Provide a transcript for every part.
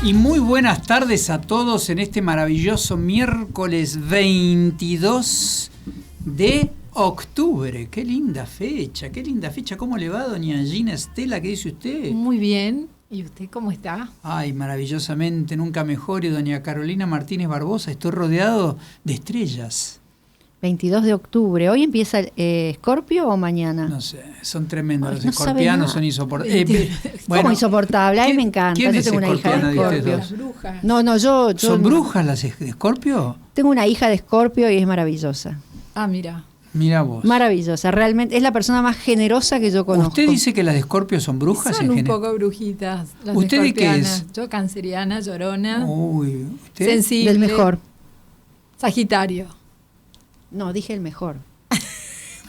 Y muy buenas tardes a todos en este maravilloso miércoles 22 de octubre. Qué linda fecha, qué linda fecha. ¿Cómo le va, doña Gina Estela? ¿Qué dice usted? Muy bien. ¿Y usted cómo está? Ay, maravillosamente, nunca mejor. Y doña Carolina Martínez Barbosa, estoy rodeado de estrellas. 22 de octubre. ¿Hoy empieza Escorpio o mañana? No sé, son tremendos. Ay, Los no escorpianos son insoportables. ¿Cómo insoportable? A mí me encanta. ¿Quién Yo es tengo una hija de escorpiana de Escorpio. ustedes Las brujas. No, yo ¿Son brujas las de Escorpio? tengo una hija de Escorpio y es maravillosa. Ah, mira. Mira vos. Maravillosa. Realmente es la persona más generosa que yo conozco. ¿Usted dice que las de Escorpio son brujas? Son en un general? poco brujitas. Las ¿Usted de qué escorpianas. es? Yo canceriana, llorona, Uy, ¿usted? sensible. Del mejor. Sagitario. No, dije el mejor.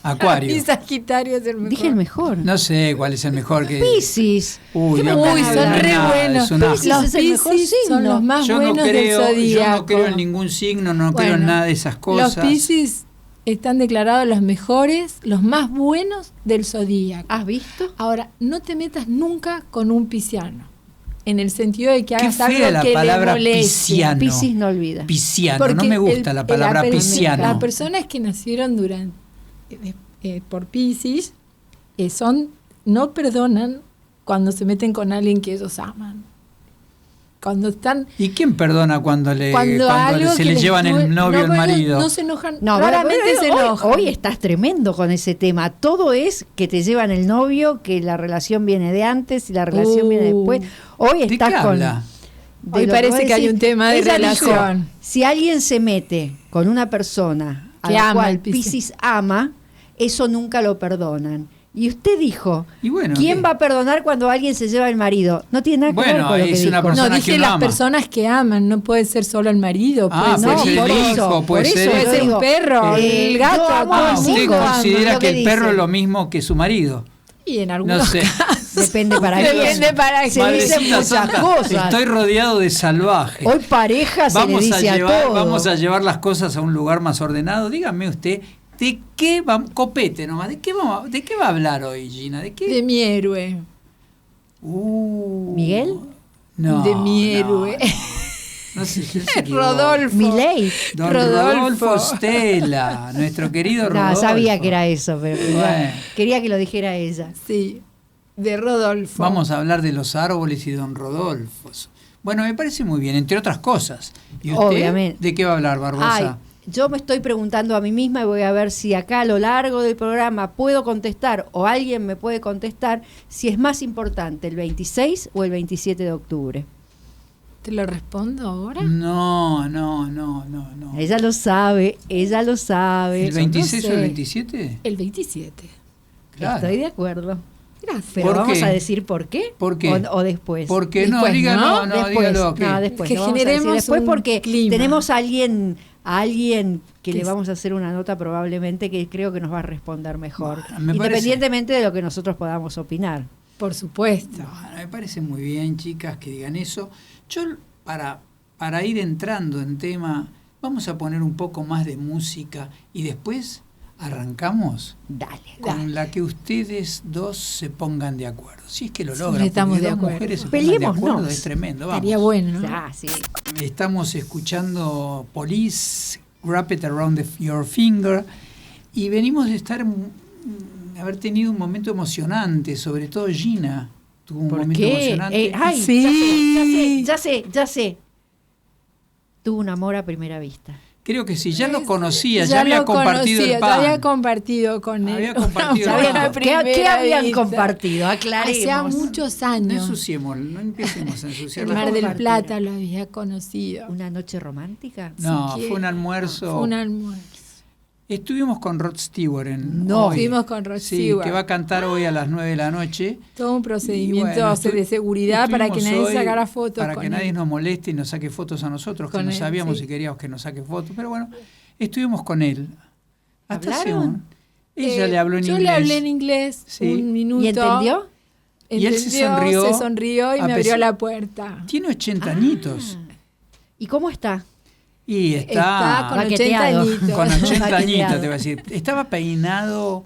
Acuario. Y Sagitario es el mejor. Dije el mejor. No sé cuál es el mejor que... Piscis. Uy, ¿Qué no, me Uy, estás son hablando? re nada, buenos. es un asco. Piscis Los es el mejor Piscis son signo. los más Yo no buenos del creo, zodíaco. yo no creo en ningún signo, no creo en nada de esas cosas. Los Piscis están declarados los mejores, los más buenos del zodíaco. ¿Has visto? Ahora, no te metas nunca con un pisciano, en el sentido de que Qué hagas fea algo la que palabra le moleste. pisciano. Piscis no olvida. Pisciano, no Porque me gusta la palabra pisciano. Las personas que nacieron por Piscis no perdonan cuando se meten con alguien que ellos aman. Cuando están... ¿Y quién perdona cuando algo se que le les llevan el novio al pero marido? No se enojan, No, raramente pero se enojan. hoy estás tremendo con ese tema. Todo es que te llevan el novio, que la relación viene de antes y la relación viene después. Hoy ¿De estás qué con... habla? de Hoy lo parece vos que hay decís. un tema de Ella relación. dijo, si alguien se mete con una persona a Que la ama cual al Piscis. Piscis ama, eso nunca lo perdonan. Y usted dijo, Y bueno, ¿quién ¿qué? va a perdonar cuando alguien se lleva el marido? No tiene nada que ver Bueno, con lo que es una dijo. persona No, que dije uno las ama. personas que aman, no puede ser solo el marido. Ah, puede puede ser ser por el eso, hijo, puede por ser... eso puede yo ser digo, un perro, el gato. yo amo Ah, a mis usted hijos, considera lo que el dice. perro es lo mismo que su marido. Y en algunos No sé. casos. Depende para quién. Depende para Se quién. dicen Madrecita muchas santa, cosas. Estoy rodeado de salvajes. Hoy pareja se le dice a todo. Vamos a llevar las cosas a un lugar más ordenado. Dígame usted, ¿de qué va? Copete nomás. ¿De qué va a hablar hoy, Gina? ¿De qué? De mi héroe. ¿Miguel? No. De mi héroe. No sé, yo se equivoca. Rodolfo. Milei. Don Rodolfo. Rodolfo Stella, nuestro querido No, Rodolfo. sabía que era eso, pero Bueno. quería que lo dijera ella. Sí, de Rodolfo. Vamos a hablar de los árboles y don Rodolfo. Bueno, me parece muy bien, entre otras cosas. ¿Y usted Obviamente. de qué va a hablar, Barbosa? Ay, yo me estoy preguntando a mí misma y voy a ver si acá a lo largo del programa puedo contestar o alguien me puede contestar si es más importante el 26 o el 27 de octubre. ¿Te lo respondo ahora? No. Ella lo sabe, ella lo sabe. ¿El 26 o el sé. 27? El 27. Claro. Estoy de acuerdo. Gracias. Pero ¿Por vamos qué? a decir por qué. ¿Por qué? O después. Porque no, Después, dígalo, ¿no? no, Después, dígalo. que- no, después. Que lo vamos a decir generemos después un porque clima. tenemos a alguien que le Que vamos a hacer una nota probablemente que creo que nos va a responder mejor. Bueno, me independientemente de lo que nosotros podamos opinar. Por supuesto. No, me parece muy bien, chicas, que digan eso. Yo, para ir entrando en tema, vamos a poner un poco más de música y después arrancamos Dale. con la que ustedes dos se pongan de acuerdo. Si es que lo Sí, logran, estamos porque de dos acuerdo. mujeres se pongan de Peleémonos. acuerdo, es tremendo. Vamos. Estaría bueno, ¿no? Ah, sí. Estamos escuchando Police, Wrap It Around Your Finger, y venimos de haber tenido un momento emocionante, sobre todo Gina tuvo un ¿Por momento qué? emocionante. Ay, Sí. ya sé. Tuvo un amor a primera vista. Creo que sí, ya lo conocía, ya Ya había lo compartido conocía, el ya pan. había compartido con él. Había compartido Una el buena pan. ¿Qué primera habían vista. compartido? Aclaremos. Hacía muchos No años. ensuciemos, no empecemos a ensuciar En las Mar cosas. del compartieron. Plata lo había conocido. ¿Una noche romántica? No, Así que- fue un almuerzo. Fue un almuerzo. Estuvimos con Rod Stewart No. hoy. Estuvimos con Rod Sí, Stewart. que va a cantar hoy a las 9 de la noche. Todo un procedimiento Y bueno, de seguridad para que estuvimos nadie hoy sacara fotos para con que él. nadie nos moleste y nos saque fotos a nosotros, que Con no él, sabíamos sí. si queríamos que nos saque fotos. Pero bueno, estuvimos con él. ¿Hablaron? Ella le habló en yo inglés. le hablé en inglés Sí. un minuto. ¿Y entendió? Y él se Entendió, sonrió, se sonrió y a me pesar- abrió la puerta. Tiene 80 añitos. ¿Y cómo está? Y Está con 80 Baqueteado. añitos. con 80 Baqueteado. añitos, te voy a decir. Estaba peinado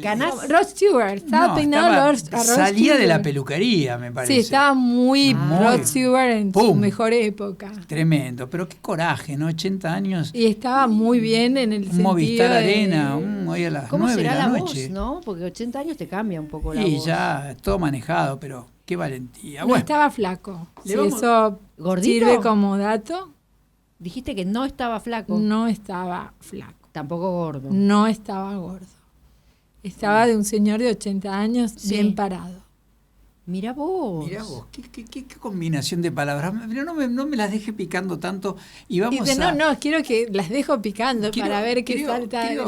Canas. Rod Stewart, estaba peinado a Rod salía Stewart. de la peluquería, me parece. Sí, estaba muy Rod Stewart en su ¡Pum! mejor época. Tremendo, pero qué coraje, ¿no? 80 años. Y estaba muy bien en el Un sentido Movistar de... Arena, hoy a las ¿Cómo 9 de será la la noche. voz, no? Porque 80 años te cambia un poco la Y voz. ya todo manejado, pero qué valentía. No Bueno, estaba flaco. Le Si vamos- eso ¿Gordito? sirve como dato, Dijiste que no estaba flaco. no estaba flaco. Tampoco gordo. No estaba gordo. Estaba de un señor de 80 años Sí. bien parado. Mirá vos. mirá vos, qué combinación de palabras. Pero no me las deje picando tanto. Y vamos Dice, a... no, quiero que las dejo picando Quiero- para ver qué creo- salta. creo-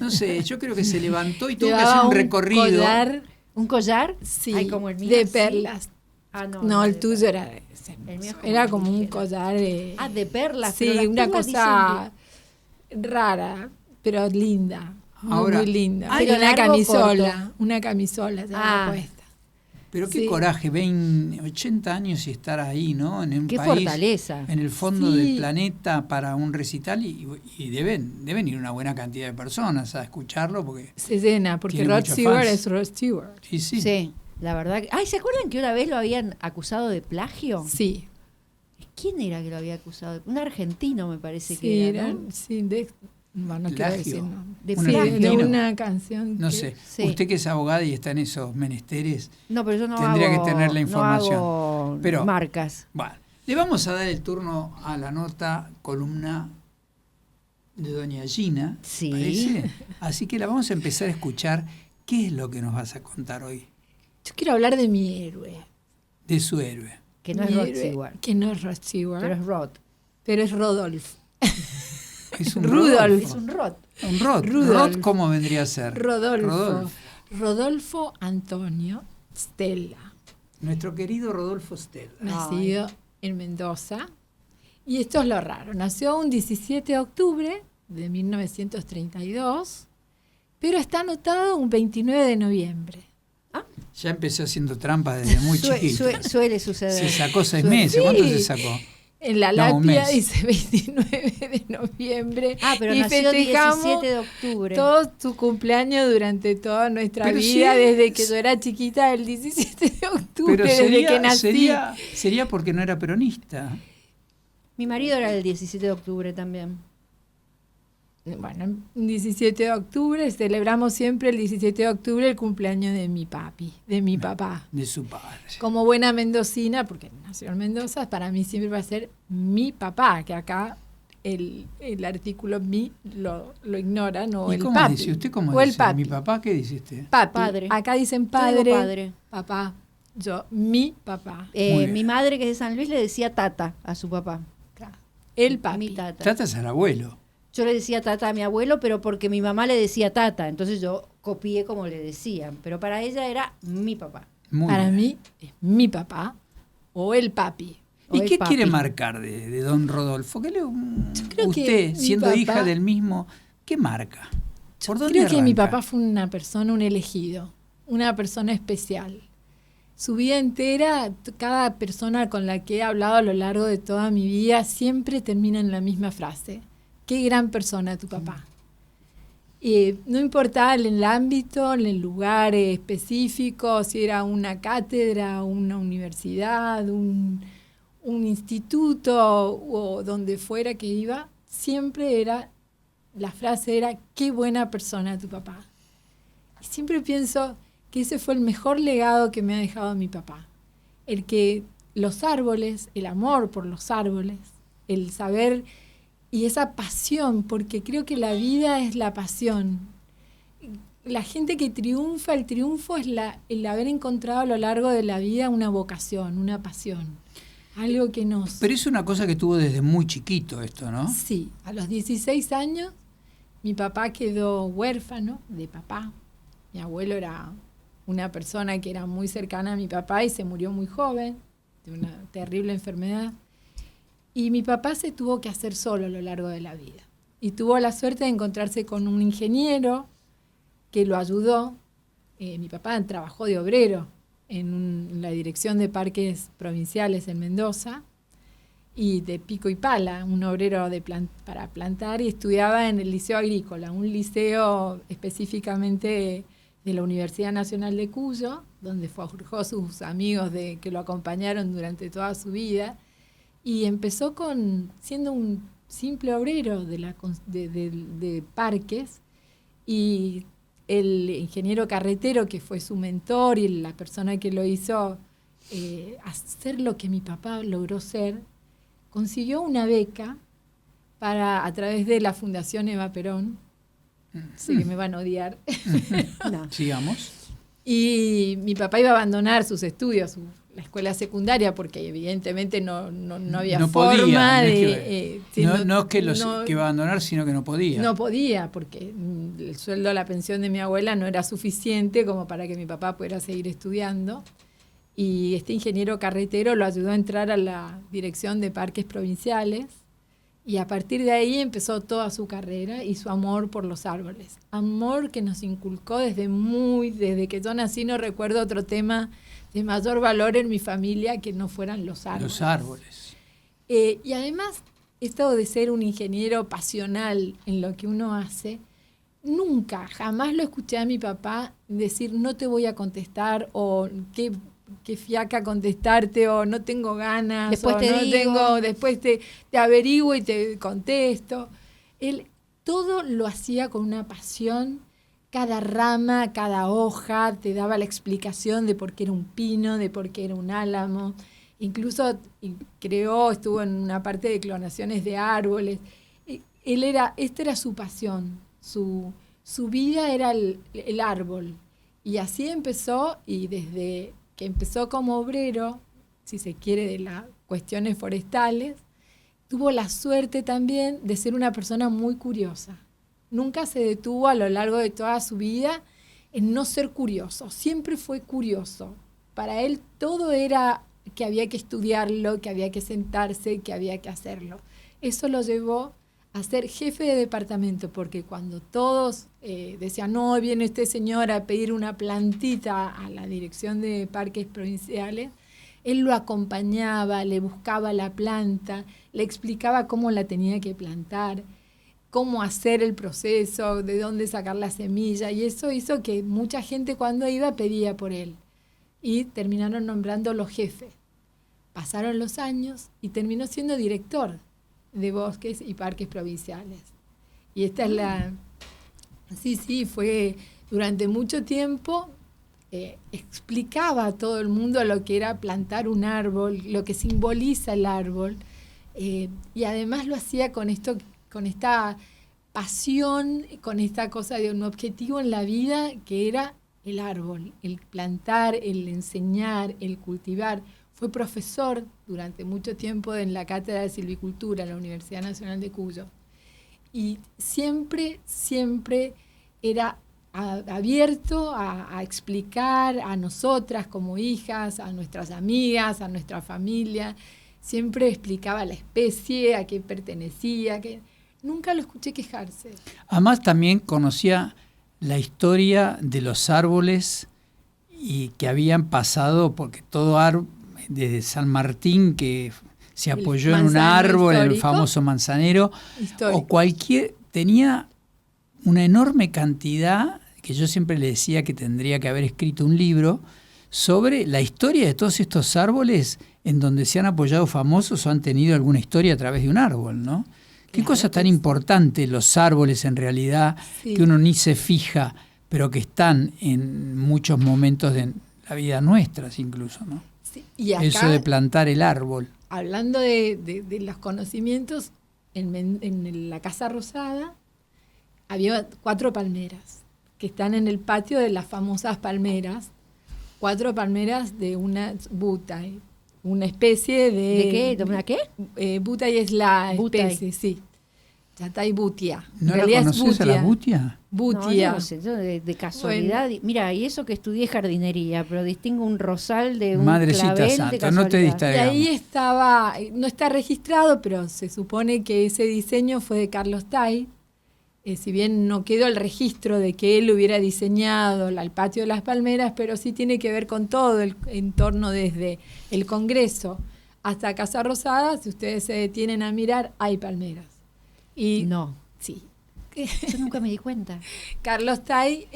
no sé, yo creo que se levantó y tuvo que Llevaba hacer un recorrido. collar, ¿Un collar? sí, Ay, como el mío, de así. perlas. Ah, no. No, el de tuyo perlas. era ese. El mío es como Era una como un tijera. collar. Ah, de perlas. Sí, pero las una perlas cosa rara, pero linda. Ahora, Muy linda. ay, Pero una largo, camisola. corto. Una camisola se Ah. había puesta. Pero qué Sí. coraje, 80 años y estar ahí, ¿no? En un Qué país, fortaleza. en el fondo Sí. del planeta para un recital y deben ir una buena cantidad de personas a escucharlo porque Se llena, porque Tiene Rod muchos Stewart fans. es Rod Stewart. sí. Sí, la verdad. Ay, ¿se acuerdan que una vez lo habían acusado de plagio? Sí. ¿Quién era que lo había acusado? Un argentino, me parece Sí, que era, ¿no? sí, bueno, no quiero Plagio. decir, ¿no? De Un Sí, de argentino. una canción. No que- sé, Sí. usted que es abogada y está en esos menesteres, No, pero yo no Tendría hago, que tener la información. No hago Pero- marcas. bueno, le vamos a dar el turno a la nota columna de doña Gina, Sí. ¿parece? Así que la vamos a empezar a escuchar. ¿Qué es lo que nos vas a contar hoy Yo quiero hablar de mi héroe. de su héroe? Que no es Mi Rod héroe, Stewart, que no es Rod Stewart, pero es Rod. pero es Rodolfo. Es un Rudolf. Rodolfo. Es un Rod. Un Rod. Rudolf. Rod, ¿cómo vendría a ser? Rodolfo. Rodolfo Antonio Stella, Nuestro querido Rodolfo Stella. nacido en Mendoza. Y esto es lo raro. Nació un 17 de octubre de 1932, pero está anotado un 29 de noviembre. Ya empezó haciendo trampas desde muy chiquito. Suele suceder. Se sacó 6 meses. ¿Cuánto se sacó? En la No, un lápida mes. dice 29 de noviembre. Ah, pero y nació festejamos 17 de octubre. todo tu cumpleaños durante toda nuestra Pero vida, sí, desde que yo era chiquita, el 17 de octubre, Pero desde que nací. sería porque no era peronista. Mi marido era el 17 de octubre también. Bueno, el 17 de octubre celebramos siempre el 17 de octubre el cumpleaños de mi papi, de mi papá. De su padre. Como buena mendocina, porque nació en Mendoza, para mí siempre va a ser mi papá, que acá el artículo mi lo ignora, no ¿Y el cómo papi. dice? ¿Usted cómo o el dice? papi. ¿Mi papá qué dice usted? Papi. Padre. Acá dicen Yo digo padre, padre. papá. Yo, mi papá. Muy bien. Mi madre, que es de San Luis, le decía tata a su papá. El papi. Mi tata. Tata es al abuelo. Yo le decía tata a mi abuelo, pero porque mi mamá le decía tata. Entonces yo copié como le decían. Pero para ella era mi papá. Muy Para bien. mí es mi papá o el papi. o ¿Y el qué papi. quiere marcar de don Rodolfo? creo que usted, mi siendo papá- hija del mismo, ¿qué marca? ¿Por dónde Creo que mi arranca? papá fue una persona, un elegido, una persona especial. Su vida entera, cada persona con la que he hablado a lo largo de toda mi vida, siempre termina en la misma frase. Qué gran persona tu papá. No importaba en el ámbito, en el lugar específico, si era una cátedra, una universidad, un instituto o donde fuera que iba, siempre la frase era, qué buena persona tu papá. Y siempre pienso que ese fue el mejor legado que me ha dejado mi papá. El que los árboles, el amor por los árboles, el saber y esa pasión, porque creo que la vida es la pasión. La gente que triunfa, el triunfo es el haber encontrado a lo largo de la vida una vocación, una pasión. Algo que nos... Pero es una cosa que tuvo desde muy chiquito esto, ¿no? Sí, a los 16 años mi papá quedó huérfano de papá. Mi abuelo era una persona que era muy cercana a mi papá y se murió muy joven de una terrible enfermedad. Y mi papá se tuvo que hacer solo a lo largo de la vida. Y tuvo la suerte de encontrarse con un ingeniero que lo ayudó. Mi papá trabajó de obrero en la dirección de parques provinciales en Mendoza. y de pico y pala, un obrero para plantar, y estudiaba en el Liceo Agrícola, un liceo específicamente de la Universidad Nacional de Cuyo, donde forjó sus amigos que lo acompañaron durante toda su vida, y empezó siendo un simple obrero de parques, y el ingeniero carretero, que fue su mentor y la persona que lo hizo hacer lo que mi papá logró ser, consiguió una beca a través de la Fundación Eva Perón. Sé que me van a odiar. No. Sigamos. Y mi papá iba a abandonar sus estudios, la escuela secundaria, porque evidentemente no había forma de... No es que iba a abandonar, sino que no podía. No podía, porque el sueldo, la pensión de mi abuela no era suficiente como para que mi papá pudiera seguir estudiando. Y este ingeniero carretero lo ayudó a entrar a la dirección de parques provinciales, y a partir de ahí empezó toda su carrera y su amor por los árboles. Amor que nos inculcó desde que yo nací. No recuerdo otro tema de mayor valor en mi familia que no fueran los árboles. Los árboles. Y además, esto de ser un ingeniero pasional en lo que uno hace, jamás lo escuché a mi papá decir no te voy a contestar, o qué fiaca contestarte, o no tengo ganas, después después te averiguo y te contesto. Él todo lo hacía con una pasión. Cada rama, cada hoja te daba la explicación de por qué era un pino, de por qué era un álamo. Incluso estuvo en una parte de clonaciones de árboles. Esta era su pasión, su vida era el árbol. Y así empezó, y desde que empezó como obrero, si se quiere, de las cuestiones forestales, tuvo la suerte también de ser una persona muy curiosa. Nunca se detuvo a lo largo de toda su vida en no ser curioso. Siempre fue curioso. Para él todo era que había que estudiarlo, que había que sentarse, que había que hacerlo. Eso lo llevó a ser jefe de departamento, porque cuando todos decían, no, viene este señor a pedir una plantita a la dirección de parques provinciales, él lo acompañaba, le buscaba la planta, le explicaba cómo la tenía que plantar, cómo hacer el proceso, de dónde sacar la semilla, y eso hizo que mucha gente cuando iba pedía por él, y terminaron nombrándolo jefe. Pasaron los años y terminó siendo director de bosques y parques provinciales. Y esta es la... Sí, fue durante mucho tiempo, explicaba a todo el mundo lo que era plantar un árbol, lo que simboliza el árbol, y además lo hacía con esta pasión, con esta cosa de un objetivo en la vida que era el árbol, el plantar, el enseñar, el cultivar. Fue profesor durante mucho tiempo en la Cátedra de Silvicultura en la Universidad Nacional de Cuyo. Y siempre era abierto a explicar a nosotras como hijas, a nuestras amigas, a nuestra familia. Siempre explicaba la especie, a qué pertenecía, nunca lo escuché quejarse. Además también conocía la historia de los árboles y que habían pasado, porque todo árbol, desde San Martín, que se apoyó en un árbol, histórico, el famoso manzanero, histórico, o tenía una enorme cantidad, que yo siempre le decía que tendría que haber escrito un libro sobre la historia de todos estos árboles en donde se han apoyado famosos o han tenido alguna historia a través de un árbol, ¿no? Qué cosa tan importante los árboles en realidad, sí, que uno ni se fija, pero que están en muchos momentos de la vida nuestras incluso, ¿no? Sí. Y acá, eso de plantar el árbol. Hablando de los conocimientos, en la Casa Rosada había 4 palmeras que están en el patio de las famosas palmeras, 4 palmeras de una butay, una especie de... ¿De qué? ¿De una qué? Butay es la especie, sí. Yatay butia. ¿No la conoces a la butia? Butia. No sé, yo de casualidad. Bueno. Mira, y eso que estudié jardinería, pero distingo un rosal de un Madrecita clavel Santa, de casualidad. No te distraigamos. Y ahí estaba, no está registrado, pero se supone que ese diseño fue de Carlos Tay. Si bien no quedó el registro de que él hubiera diseñado el patio de las palmeras, pero sí tiene que ver con todo el entorno desde el Congreso hasta Casa Rosada, si ustedes se detienen a mirar, hay palmeras. Y No, sí. yo nunca me di cuenta. Carlos Tay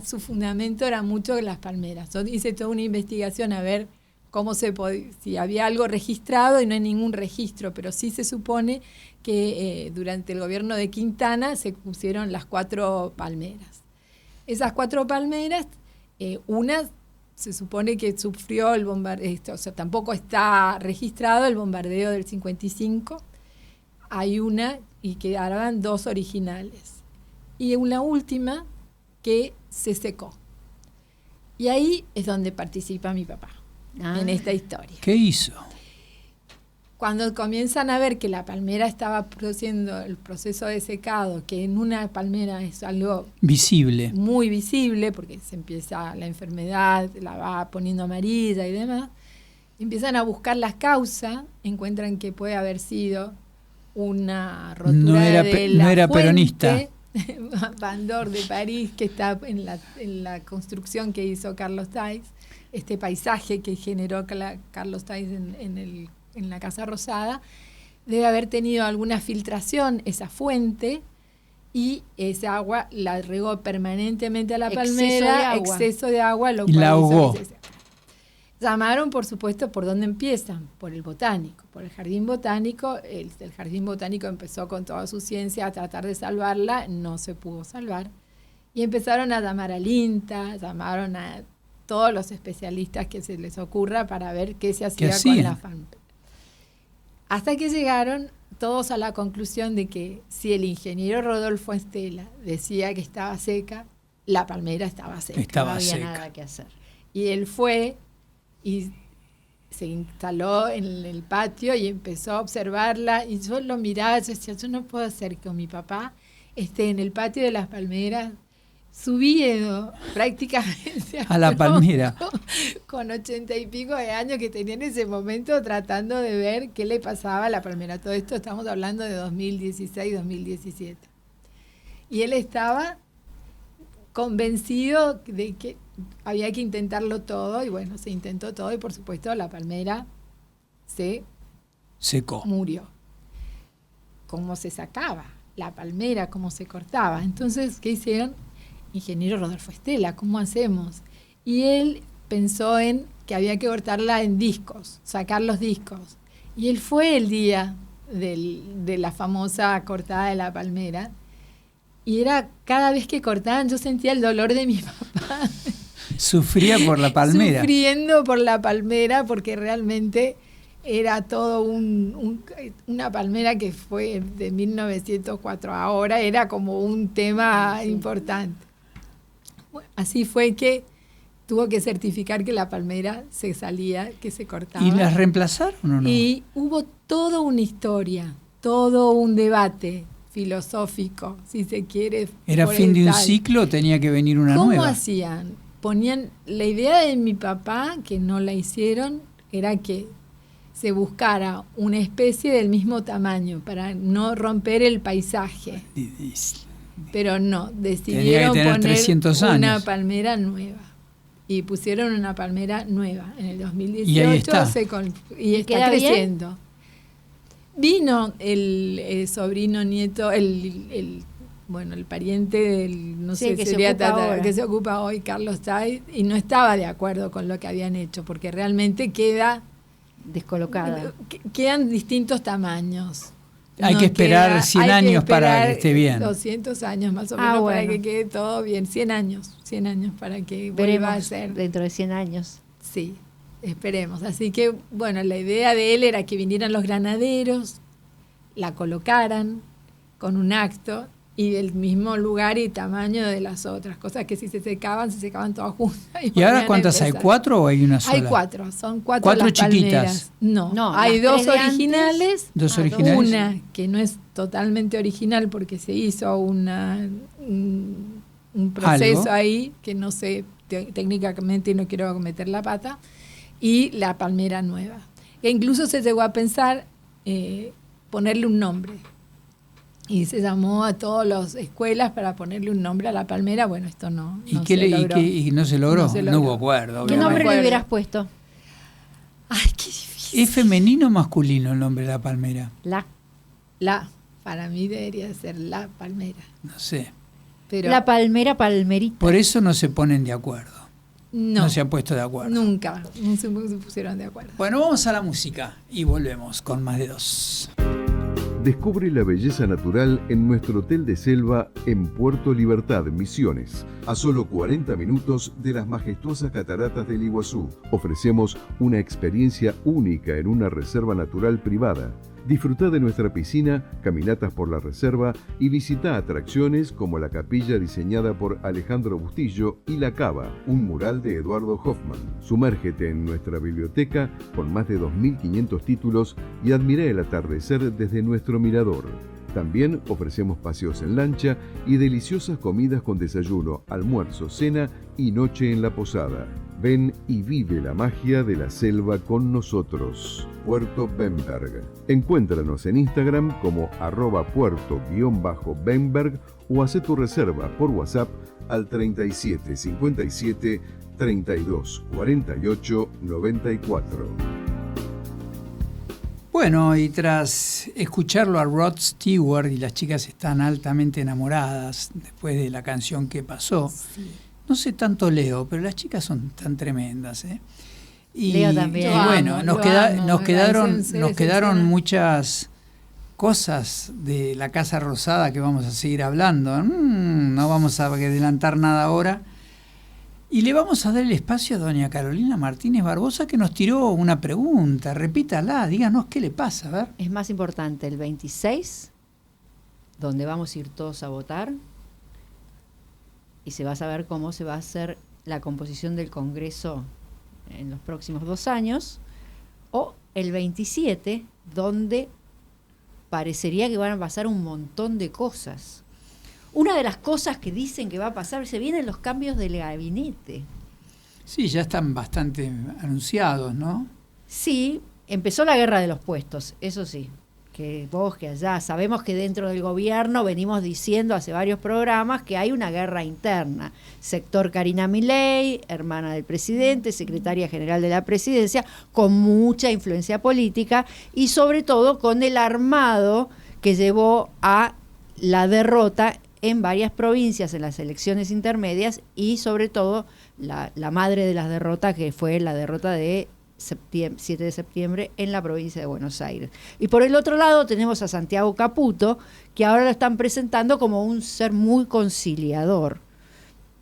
su fundamento era mucho las palmeras. Yo hice toda una investigación a ver cómo si había algo registrado, y no hay ningún registro, pero sí se supone que durante el gobierno de Quintana se pusieron las 4 palmeras. Esas 4 palmeras, una se supone que sufrió el bombardeo, o sea, tampoco está registrado el bombardeo del 55. Hay una y quedaban 2 originales. Y una última que se secó. Y ahí es donde participa mi papá, en esta historia. ¿Qué hizo? Cuando comienzan a ver que la palmera estaba produciendo el proceso de secado, que en una palmera es algo visible, muy visible, porque se empieza la enfermedad, la va poniendo amarilla y demás, empiezan a buscar las causas, encuentran que puede haber sido una rotura no era fuente, peronista. Van d'Or de París, que está en la construcción que hizo Carlos Taix, este paisaje que generó Carlos Taix en la Casa Rosada, debe haber tenido alguna filtración esa fuente, y esa agua la regó permanentemente a la palmera, exceso de agua, lo cual la ahogó. Llamaron, por supuesto, ¿por dónde empiezan? Por el botánico, por el jardín botánico. El jardín botánico empezó con toda su ciencia a tratar de salvarla, no se pudo salvar. Y empezaron a llamar al INTA, llamaron a todos los especialistas que se les ocurra para ver qué se hacía con la palmera. Hasta que llegaron todos a la conclusión de que si el ingeniero Rodolfo Estela decía que estaba seca, la palmera estaba seca. No había nada que hacer. Y él fue y se instaló en el patio y empezó a observarla, y yo lo miraba y decía, yo no puedo hacer que mi papá esté en el patio de las palmeras, subido prácticamente a la palmera, con 80 y pico de años que tenía en ese momento, tratando de ver qué le pasaba a la palmera. Todo esto estamos hablando de 2016, 2017. Y él estaba convencido de que había que intentarlo todo, y bueno, se intentó todo, y por supuesto la palmera se secó. Murió. ¿Cómo se sacaba la palmera? ¿Cómo se cortaba? Entonces, ¿qué hicieron? Ingeniero Rodolfo Estela, ¿cómo hacemos? Y él pensó en que había que cortarla en discos, sacar los discos. Y él fue el día de la famosa cortada de la palmera, y era cada vez que cortaban yo sentía el dolor de mi papá. Sufría por la palmera. Sufriendo por la palmera, porque realmente era todo una palmera que fue de 1904 a ahora, era como un tema importante. Bueno, así fue que tuvo que certificar que la palmera se salía, que se cortaba. ¿Y las reemplazaron o no? Y hubo toda una historia, todo un debate filosófico, si se quiere. ¿Era fin de un ciclo, tenía que venir una nueva? ¿Cómo hacían? Ponían, la idea de mi papá, que no la hicieron, era que se buscara una especie del mismo tamaño para no romper el paisaje. Pero no, decidieron poner 300 años. Una palmera nueva. Y pusieron una palmera nueva en el 2018. Y ahí está. Y está creciendo. Bien. Vino el sobrino nieto, el pariente del, no sé, que se ocupa hoy, Carlos Tay, y no estaba de acuerdo con lo que habían hecho, porque realmente queda descolocada. Quedan distintos tamaños. Hay que esperar 100 años para que esté bien. 200 años más o menos para que quede todo bien. 100 años para que vuelva a ser. Dentro de 100 años. Sí, esperemos. Así que, bueno, la idea de él era que vinieran los granaderos, la colocaran con un acto y del mismo lugar y tamaño de las otras cosas, que si se secaban todas juntas. ¿Y ahora cuántas hay? ¿4 o hay una sola? Hay 4, son 4 ¿4 las chiquitas? Palmeras. No, hay 2 originales. ¿2 originales? Una que no es totalmente original porque se hizo un proceso ¿algo? Ahí que no sé técnicamente, no quiero meter la pata, y la palmera nueva. E incluso se llegó a pensar ponerle un nombre. Y se llamó a todas las escuelas para ponerle un nombre a la palmera. Bueno, esto no ¿Y no se logró? No hubo acuerdo. ¿Qué nombre le hubieras puesto? Ay, qué difícil. ¿Es femenino o masculino el nombre de la palmera? Para mí debería ser la palmera. No sé. Pero La palmera palmerita. Por eso no se ponen de acuerdo. no, No se han puesto de acuerdo. nunca no se pusieron de acuerdo. Bueno, vamos a la música y volvemos con más de dos. Descubre la belleza natural en nuestro hotel de selva en Puerto Libertad, Misiones. A solo 40 minutos de las majestuosas cataratas del Iguazú, ofrecemos una experiencia única en una reserva natural privada. Disfruta de nuestra piscina, caminatas por la reserva y visita atracciones como la capilla diseñada por Alejandro Bustillo y La Cava, un mural de Eduardo Hoffman. Sumérgete en nuestra biblioteca con más de 2.500 títulos y admira el atardecer desde nuestro mirador. También ofrecemos paseos en lancha y deliciosas comidas con desayuno, almuerzo, cena y noche en la posada. Ven y vive la magia de la selva con nosotros. Puerto Bemberg. Encuéntranos en Instagram como @puerto_Bemberg o haz tu reserva por WhatsApp al 37 57 32 48 94. Bueno, y tras escucharlo a Rod Stewart, y las chicas están altamente enamoradas después de la canción que pasó. Sí. No sé tanto Leo, pero las chicas son tan tremendas, ¿eh? Y, Leo también. y Yo bueno, amo, nos lo quedaron, amo, nos me quedaron, parecen seres nos quedaron excelentes. muchas cosas de la Casa Rosada que vamos a seguir hablando. No vamos a adelantar nada ahora. Y le vamos a dar el espacio a doña Carolina Martínez Barbosa, que nos tiró una pregunta. Repítala, díganos qué le pasa, a ver. Es más importante el 26, donde vamos a ir todos a votar, y se va a saber cómo se va a hacer la composición del Congreso en los próximos 2 años, o el 27, donde parecería que van a pasar un montón de cosas. Una de las cosas que dicen que va a pasar, se vienen los cambios del gabinete. Sí, ya están bastante anunciados, ¿no? Sí, empezó la guerra de los puestos, eso sí, que vos que allá, sabemos que dentro del gobierno venimos diciendo hace varios programas que hay una guerra interna. Sector Karina Milei, hermana del presidente, secretaria general de la presidencia, con mucha influencia política y sobre todo con el armado que llevó a la derrota en varias provincias en las elecciones intermedias y sobre todo la madre de las derrotas, que fue la derrota de 7 de septiembre en la provincia de Buenos Aires. Y por el otro lado tenemos a Santiago Caputo, que ahora lo están presentando como un ser muy conciliador,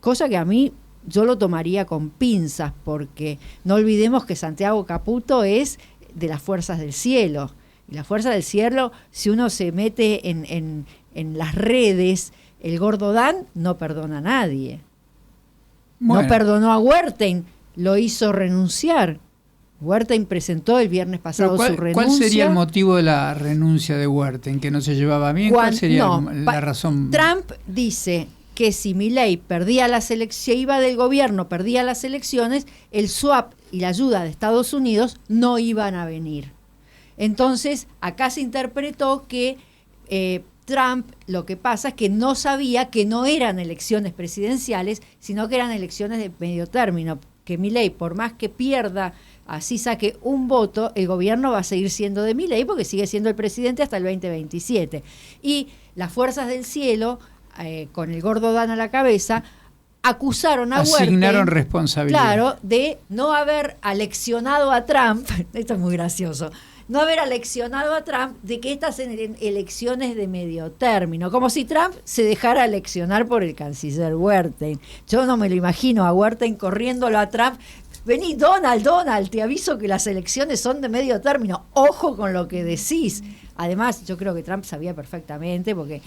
cosa que a mí yo lo tomaría con pinzas, porque no olvidemos que Santiago Caputo es de las fuerzas del cielo, y las fuerzas del cielo, si uno se mete en las redes, el gordo Dan no perdona a nadie. Bueno. No perdonó a Huertain, lo hizo renunciar. Huertain presentó el viernes pasado su renuncia. ¿Cuál sería el motivo de la renuncia de Huertain? ¿Que no se llevaba bien? ¿Cuál sería la razón? Trump dice que si Milei perdía las elecciones, si iba del gobierno, perdía las elecciones, el swap y la ayuda de Estados Unidos no iban a venir. Entonces, acá se interpretó que Trump, lo que pasa es que no sabía que no eran elecciones presidenciales, sino que eran elecciones de medio término, que Milei, por más que pierda, así saque un voto, el gobierno va a seguir siendo de Milei porque sigue siendo el presidente hasta el 2027. Y las fuerzas del cielo, con el gordo Dan a la cabeza, acusaron a Huertain, asignaron responsabilidad. Claro, de no haber aleccionado a Trump, esto es muy gracioso, no haber aleccionado a Trump de que estas elecciones de medio término, como si Trump se dejara aleccionar por el canciller Huertain. Yo no me lo imagino a Huertain corriéndolo a Trump. Vení, Donald, te aviso que las elecciones son de medio término. Ojo con lo que decís. Además, yo creo que Trump sabía perfectamente, porque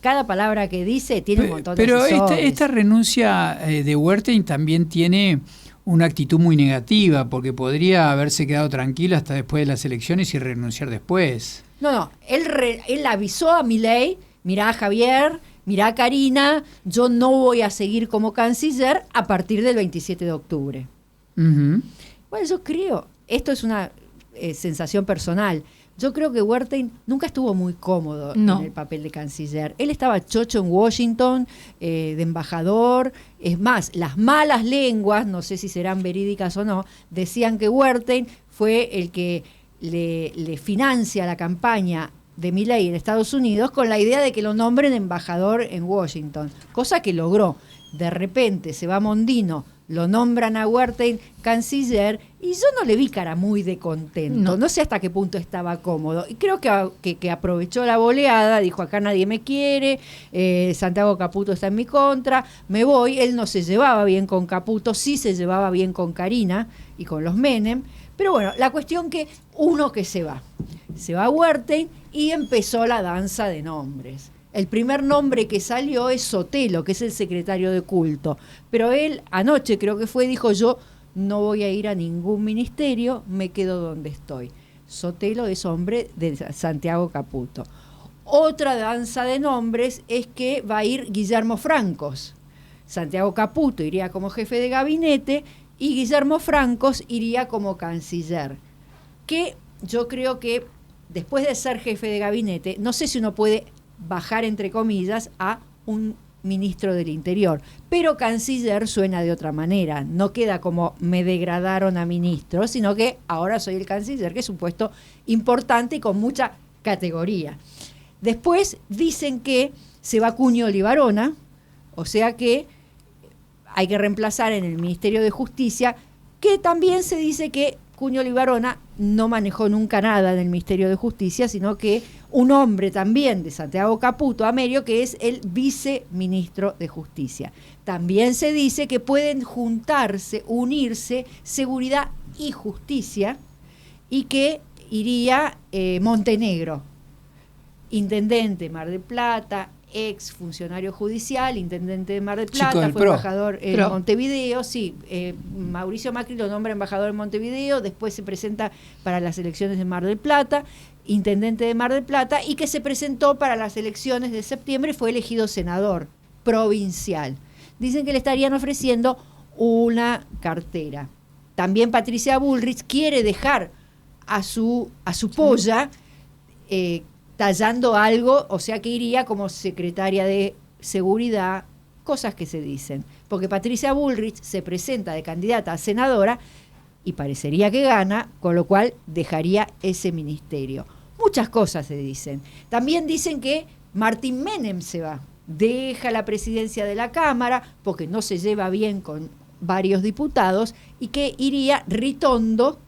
cada palabra que dice tiene un montón de asesores. Pero esta renuncia de Huertain también tiene una actitud muy negativa, porque podría haberse quedado tranquilo hasta después de las elecciones y renunciar después. No, él avisó a Milei, mirá Javier, mirá Karina, yo no voy a seguir como canciller a partir del 27 de octubre. Uh-huh. Bueno, yo creo, esto es una sensación personal, Yo creo que Wertheim nunca estuvo muy cómodo en el papel de canciller. Él estaba chocho en Washington, de embajador. Es más, las malas lenguas, no sé si serán verídicas o no, decían que Wertheim fue el que le financia la campaña de Milei en Estados Unidos con la idea de que lo nombren embajador en Washington, cosa que logró. De repente se va Mondino, lo nombran a Wertheim canciller y yo no le vi cara muy de contento, no sé hasta qué punto estaba cómodo, y creo que aprovechó la boleada, dijo acá nadie me quiere, Santiago Caputo está en mi contra, me voy. Él no se llevaba bien con Caputo, sí se llevaba bien con Karina y con los Menem, pero bueno, la cuestión que uno que se va Wertheim y empezó la danza de nombres. El primer nombre que salió es Sotelo, que es el secretario de culto. Pero él, anoche creo que fue, dijo: yo no voy a ir a ningún ministerio, me quedo donde estoy. Sotelo es hombre de Santiago Caputo. Otra danza de nombres es que va a ir Guillermo Francos. Santiago Caputo iría como jefe de gabinete y Guillermo Francos iría como canciller. Que yo creo que después de ser jefe de gabinete, no sé si uno puede bajar, entre comillas, a un ministro del Interior, pero canciller suena de otra manera, no queda como me degradaron a ministro, sino que ahora soy el canciller, que es un puesto importante y con mucha categoría. Después dicen que se va Cuño Libarona, o sea que hay que reemplazar en el Ministerio de Justicia, que también se dice que Cuño Libarona no manejó nunca nada en el Ministerio de Justicia, sino que un hombre también de Santiago Caputo, Amerio, que es el viceministro de Justicia. También se dice que pueden juntarse, unirse Seguridad y Justicia, y que iría Montenegro, intendente Mar del Plata, ex funcionario judicial, intendente de Mar del Plata, fue embajador en Montevideo, Mauricio Macri lo nombra embajador en Montevideo, después se presenta para las elecciones de Mar del Plata, intendente de Mar del Plata, y que se presentó para las elecciones de septiembre, fue elegido senador provincial. Dicen que le estarían ofreciendo una cartera. También Patricia Bullrich quiere dejar a su polla tallando algo, o sea que iría como secretaria de Seguridad, cosas que se dicen. Porque Patricia Bullrich se presenta de candidata a senadora y parecería que gana, con lo cual dejaría ese ministerio. Muchas cosas se dicen. También dicen que Martín Menem se va, deja la presidencia de la Cámara porque no se lleva bien con varios diputados y que iría Ritondo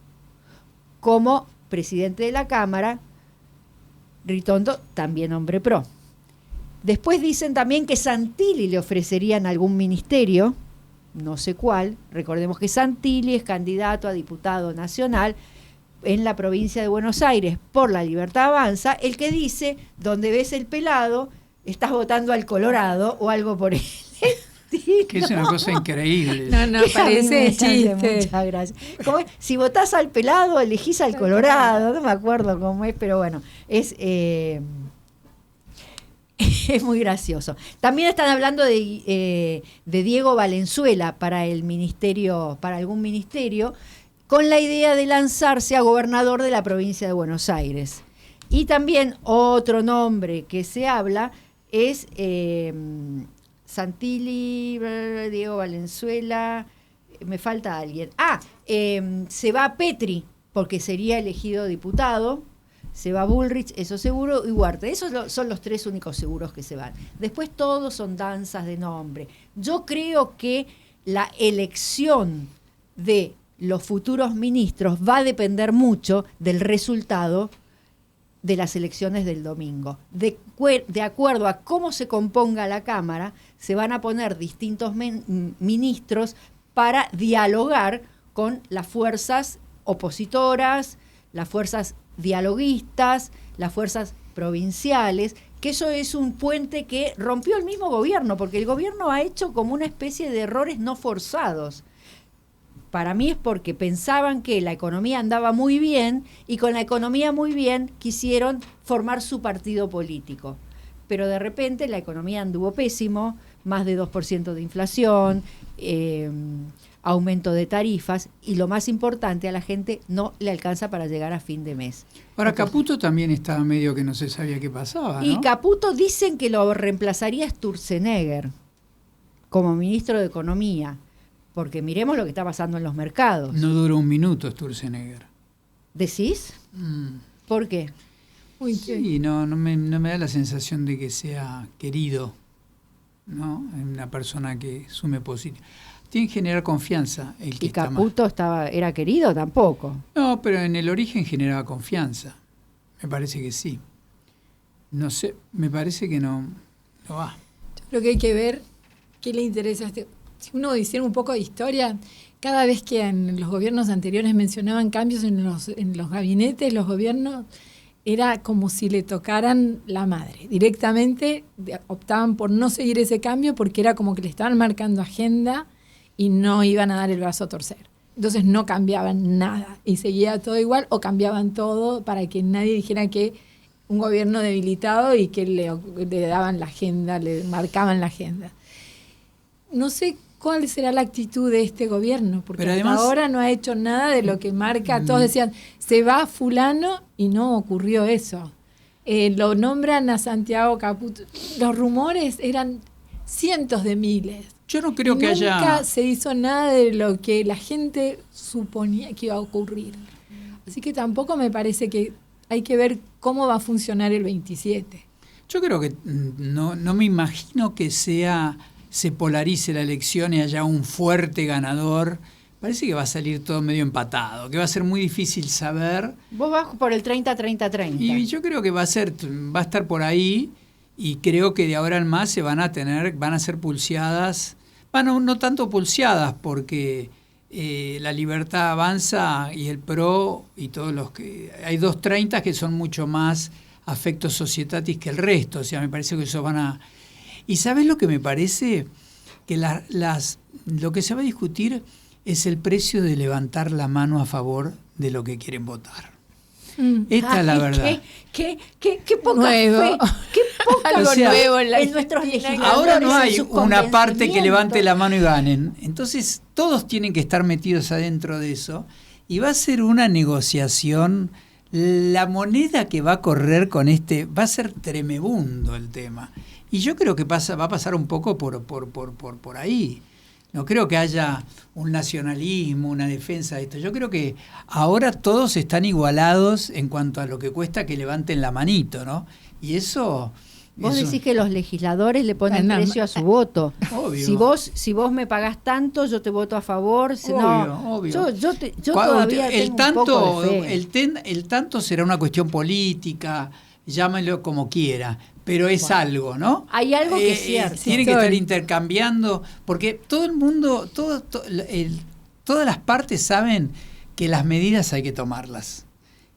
como presidente de la Cámara. Ritondo, también hombre pro. Después dicen también que Santilli le ofrecerían algún ministerio, no sé cuál. Recordemos que Santilli es candidato a diputado nacional en la provincia de Buenos Aires por La Libertad Avanza, el que dice: donde ves el pelado, estás votando al Colorado o algo por él. Que es una cosa increíble. No, parece chiste. Muchas gracias. Si votás al pelado, elegís al Colorado. No me acuerdo cómo es, pero bueno, es muy gracioso. También están hablando de Diego Valenzuela para el ministerio, para algún ministerio, con la idea de lanzarse a gobernador de la provincia de Buenos Aires. Y también otro nombre que se habla es Santilli, Diego Valenzuela, me falta alguien. Se va Petri, porque sería elegido diputado, se va Bullrich, eso seguro, y Huarte. Esos son los tres únicos seguros que se van. Después todos son danzas de nombre. Yo creo que la elección de los futuros ministros va a depender mucho del resultado de las elecciones del domingo. De acuerdo a cómo se componga la Cámara, se van a poner distintos ministros para dialogar con las fuerzas opositoras, las fuerzas dialoguistas, las fuerzas provinciales, que eso es un puente que rompió el mismo gobierno, porque el gobierno ha hecho como una especie de errores no forzados. Para mí es porque pensaban que la economía andaba muy bien y con la economía muy bien quisieron formar su partido político. Pero de repente la economía anduvo pésimo, más de 2% de inflación, aumento de tarifas y lo más importante, a la gente no le alcanza para llegar a fin de mes. Ahora, Caputo también estaba medio que no se sabía qué pasaba, ¿no? Y Caputo dicen que lo reemplazaría Sturzenegger como ministro de Economía, porque miremos lo que está pasando en los mercados. No duró un minuto Sturzenegger. ¿Decís? ¿Por qué? Sí, no me da la sensación de que sea querido, ¿no? Una persona que sume positivo. Tiene que generar confianza el que ¿Y está Caputo era querido? Tampoco. No, pero en el origen generaba confianza. Me parece que sí. No sé, me parece que no va. Yo creo que hay que ver qué le interesa a este. Si uno hiciera un poco de historia, cada vez que en los gobiernos anteriores mencionaban cambios en los gabinetes, los gobiernos, era como si le tocaran la madre. Directamente optaban por no seguir ese cambio porque era como que le estaban marcando agenda y no iban a dar el brazo a torcer. Entonces no cambiaban nada y seguía todo igual o cambiaban todo para que nadie dijera que un gobierno debilitado y que le daban la agenda, le marcaban la agenda. No sé cuál será la actitud de este gobierno, porque pero hasta además, ahora no ha hecho nada de lo que marca. Todos decían, se va fulano y no ocurrió eso. Lo nombran a Santiago Caputo. Los rumores eran cientos de miles. Yo no creo que Nunca se hizo nada de lo que la gente suponía que iba a ocurrir. Así que tampoco me parece que hay que ver cómo va a funcionar el 27. Yo creo que no me imagino que se polarice la elección y haya un fuerte ganador. Parece que va a salir todo medio empatado, que va a ser muy difícil saber. Vos vas por el 30-30-30. Y yo creo que va a estar por ahí, y creo que de ahora en más van a ser pulseadas, no tanto pulseadas, porque la Libertad Avanza y el PRO y todos los que... Hay 230 que son mucho más afectos societatis que el resto, o sea, me parece que eso van a... ¿Y sabes lo que me parece? Que lo que se va a discutir es el precio de levantar la mano a favor de lo que quieren votar. Esta es la verdad. Qué poca Nuevo. fe, qué poca Algo nuevo en nuestros legisladores. Ahora no hay en sus una parte que levante la convencimientos. mano y ganen. Entonces todos tienen que estar metidos adentro de eso y va a ser una negociación. La moneda que va a correr con va a ser tremebundo el tema. Y yo creo que va a pasar un poco por ahí. No creo que haya un nacionalismo, una defensa de esto. Yo creo que ahora todos están igualados en cuanto a lo que cuesta que levanten la manito, ¿no? Y eso... Vos decís que los legisladores le ponen precio a su voto. Obvio. Si vos me pagás tanto, yo te voto a favor. Obvio. Yo todavía tengo un poco de fe. El tanto será una cuestión política, llámenlo como quiera, pero es algo, ¿no? Hay algo que es cierto. Tienen que estar intercambiando, porque todo el mundo, todas las partes saben que las medidas hay que tomarlas.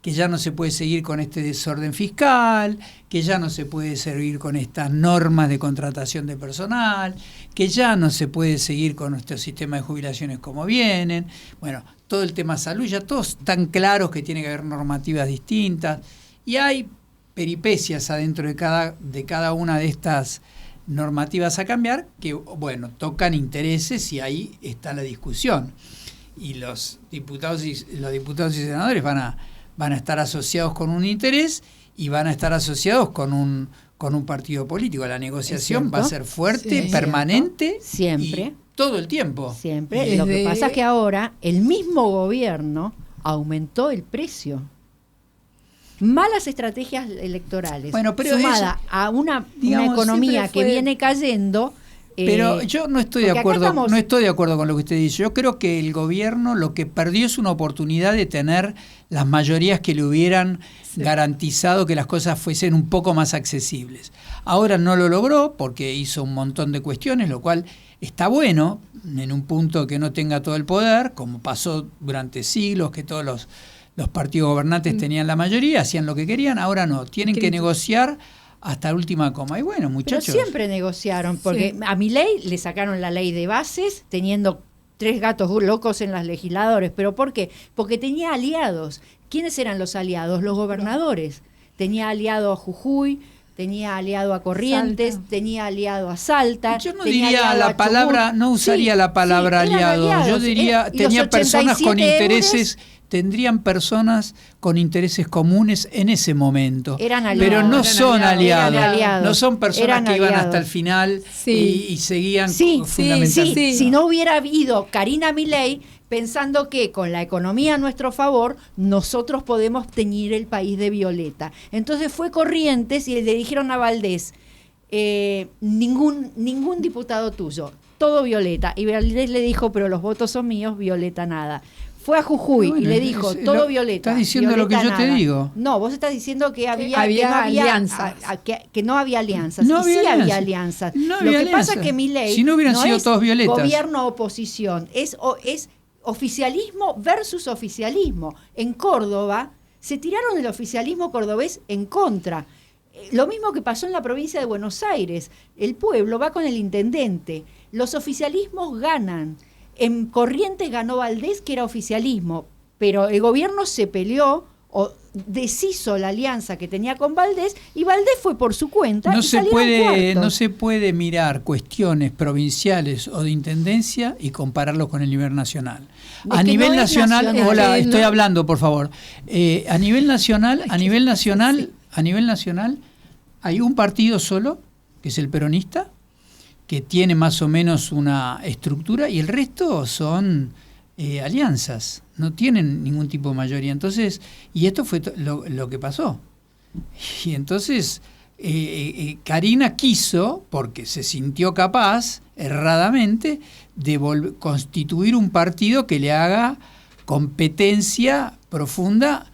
Que ya no se puede seguir con este desorden fiscal, que ya no se puede seguir con estas normas de contratación de personal, que ya no se puede seguir con nuestro sistema de jubilaciones como vienen. Bueno, todo el tema salud, ya todos están claros que tiene que haber normativas distintas y hay peripecias adentro de cada una de estas normativas a cambiar que, bueno, tocan intereses y ahí está la discusión. Y los diputados y senadores van a estar asociados con un interés y van a estar asociados con un partido político. La negociación va a ser fuerte, permanente, siempre, y todo el tiempo. Siempre. Lo que pasa es que ahora el mismo gobierno aumentó el precio. Malas estrategias electorales, bueno, pero sumada a una economía que viene cayendo. Pero yo no estoy de acuerdo, no estoy de acuerdo con lo que usted dice. Yo creo que el gobierno lo que perdió es una oportunidad de tener las mayorías que le hubieran garantizado que las cosas fuesen un poco más accesibles. Ahora no lo logró porque hizo un montón de cuestiones, lo cual está bueno en un punto que no tenga todo el poder, como pasó durante siglos, que todos los partidos gobernantes tenían la mayoría, hacían lo que querían. Ahora no, tienen que negociar hasta la última coma. Y bueno, muchachos... Pero siempre negociaron, porque a Milei le sacaron la ley de bases teniendo 3 gatos locos en los legisladores. ¿Pero por qué? Porque tenía aliados. ¿Quiénes eran los aliados? Los gobernadores. Tenía aliado a Jujuy, tenía aliado a Corrientes, Salta. tenía aliado a Salta. Yo no tenía diría aliado la a palabra, Chubut. no usaría Sí, la palabra sí, eran aliado. Yo aliados. diría, Y los tenía personas con 87 intereses, euros tendrían personas con intereses comunes en ese momento. Eran aliados. Pero no Eran son aliados. eran aliados. No son personas Eran que iban aliados. hasta el final Sí. y seguían Sí, fundamentalmente. sí. Si no hubiera habido Karina Milei pensando que con la economía a nuestro favor nosotros podemos teñir el país de violeta. Entonces fue Corrientes y le dijeron a Valdés, ningún diputado tuyo, todo violeta. Y Valdés le dijo, pero los votos son míos, violeta nada. Fue a Jujuy Bueno, y le dijo, es- todo lo- violeta. estás diciendo lo que violeta yo te nada. digo. No, vos estás diciendo que había que no había alianzas. que no había alianzas. No Y había sí había alianzas. alianzas. No Lo había que pasa alianzas. es que Milei Si no hubieran sido es todos violetas. gobierno oposición, es oficialismo versus oficialismo. En Córdoba se tiraron el oficialismo cordobés en contra. Lo mismo que pasó en la provincia de Buenos Aires. El pueblo va con el intendente. Los oficialismos ganan. En Corrientes ganó Valdés, que era oficialismo, pero el gobierno se peleó o deshizo la alianza que tenía con Valdés y Valdés fue por su cuenta. No y se salieron puede, cuartos. no se puede mirar cuestiones provinciales o de intendencia y compararlo con el nivel nacional. Es A que nivel no es nacional, nacional. hola, Sí, estoy no. hablando, por favor. A nivel nacional, hay un partido solo, que es el peronista, que tiene más o menos una estructura, y el resto son alianzas, no tienen ningún tipo de mayoría. Entonces, y esto fue lo que pasó. Y entonces Karina quiso, porque se sintió capaz, erradamente, de constituir un partido que le haga competencia profunda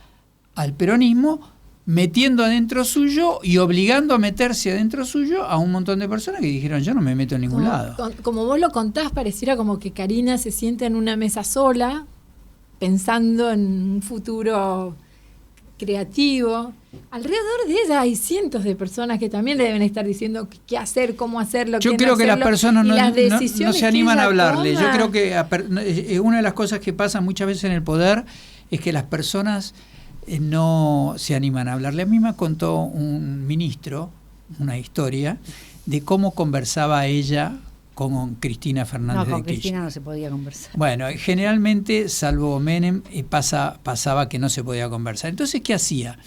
al peronismo, metiendo adentro suyo y obligando a meterse adentro suyo a un montón de personas que dijeron, yo no me meto en ningún lado. Como vos lo contás, pareciera como que Karina se sienta en una mesa sola, pensando en un futuro creativo. Alrededor de ella hay cientos de personas que también le deben estar diciendo qué hacer, cómo hacerlo, Yo qué creo no que las hacerlo, personas y no, las no decisiones se animan que a ella hablarle. Yo toma. creo que una de las cosas que pasa muchas veces en el poder es que las personas no se animan a hablarle. A mí me contó un ministro una historia de cómo conversaba ella con Cristina Fernández No, con de Kirchner. Cristina no se podía conversar. Bueno, generalmente, salvo Menem, pasaba que no se podía conversar. Entonces, ¿qué hacía?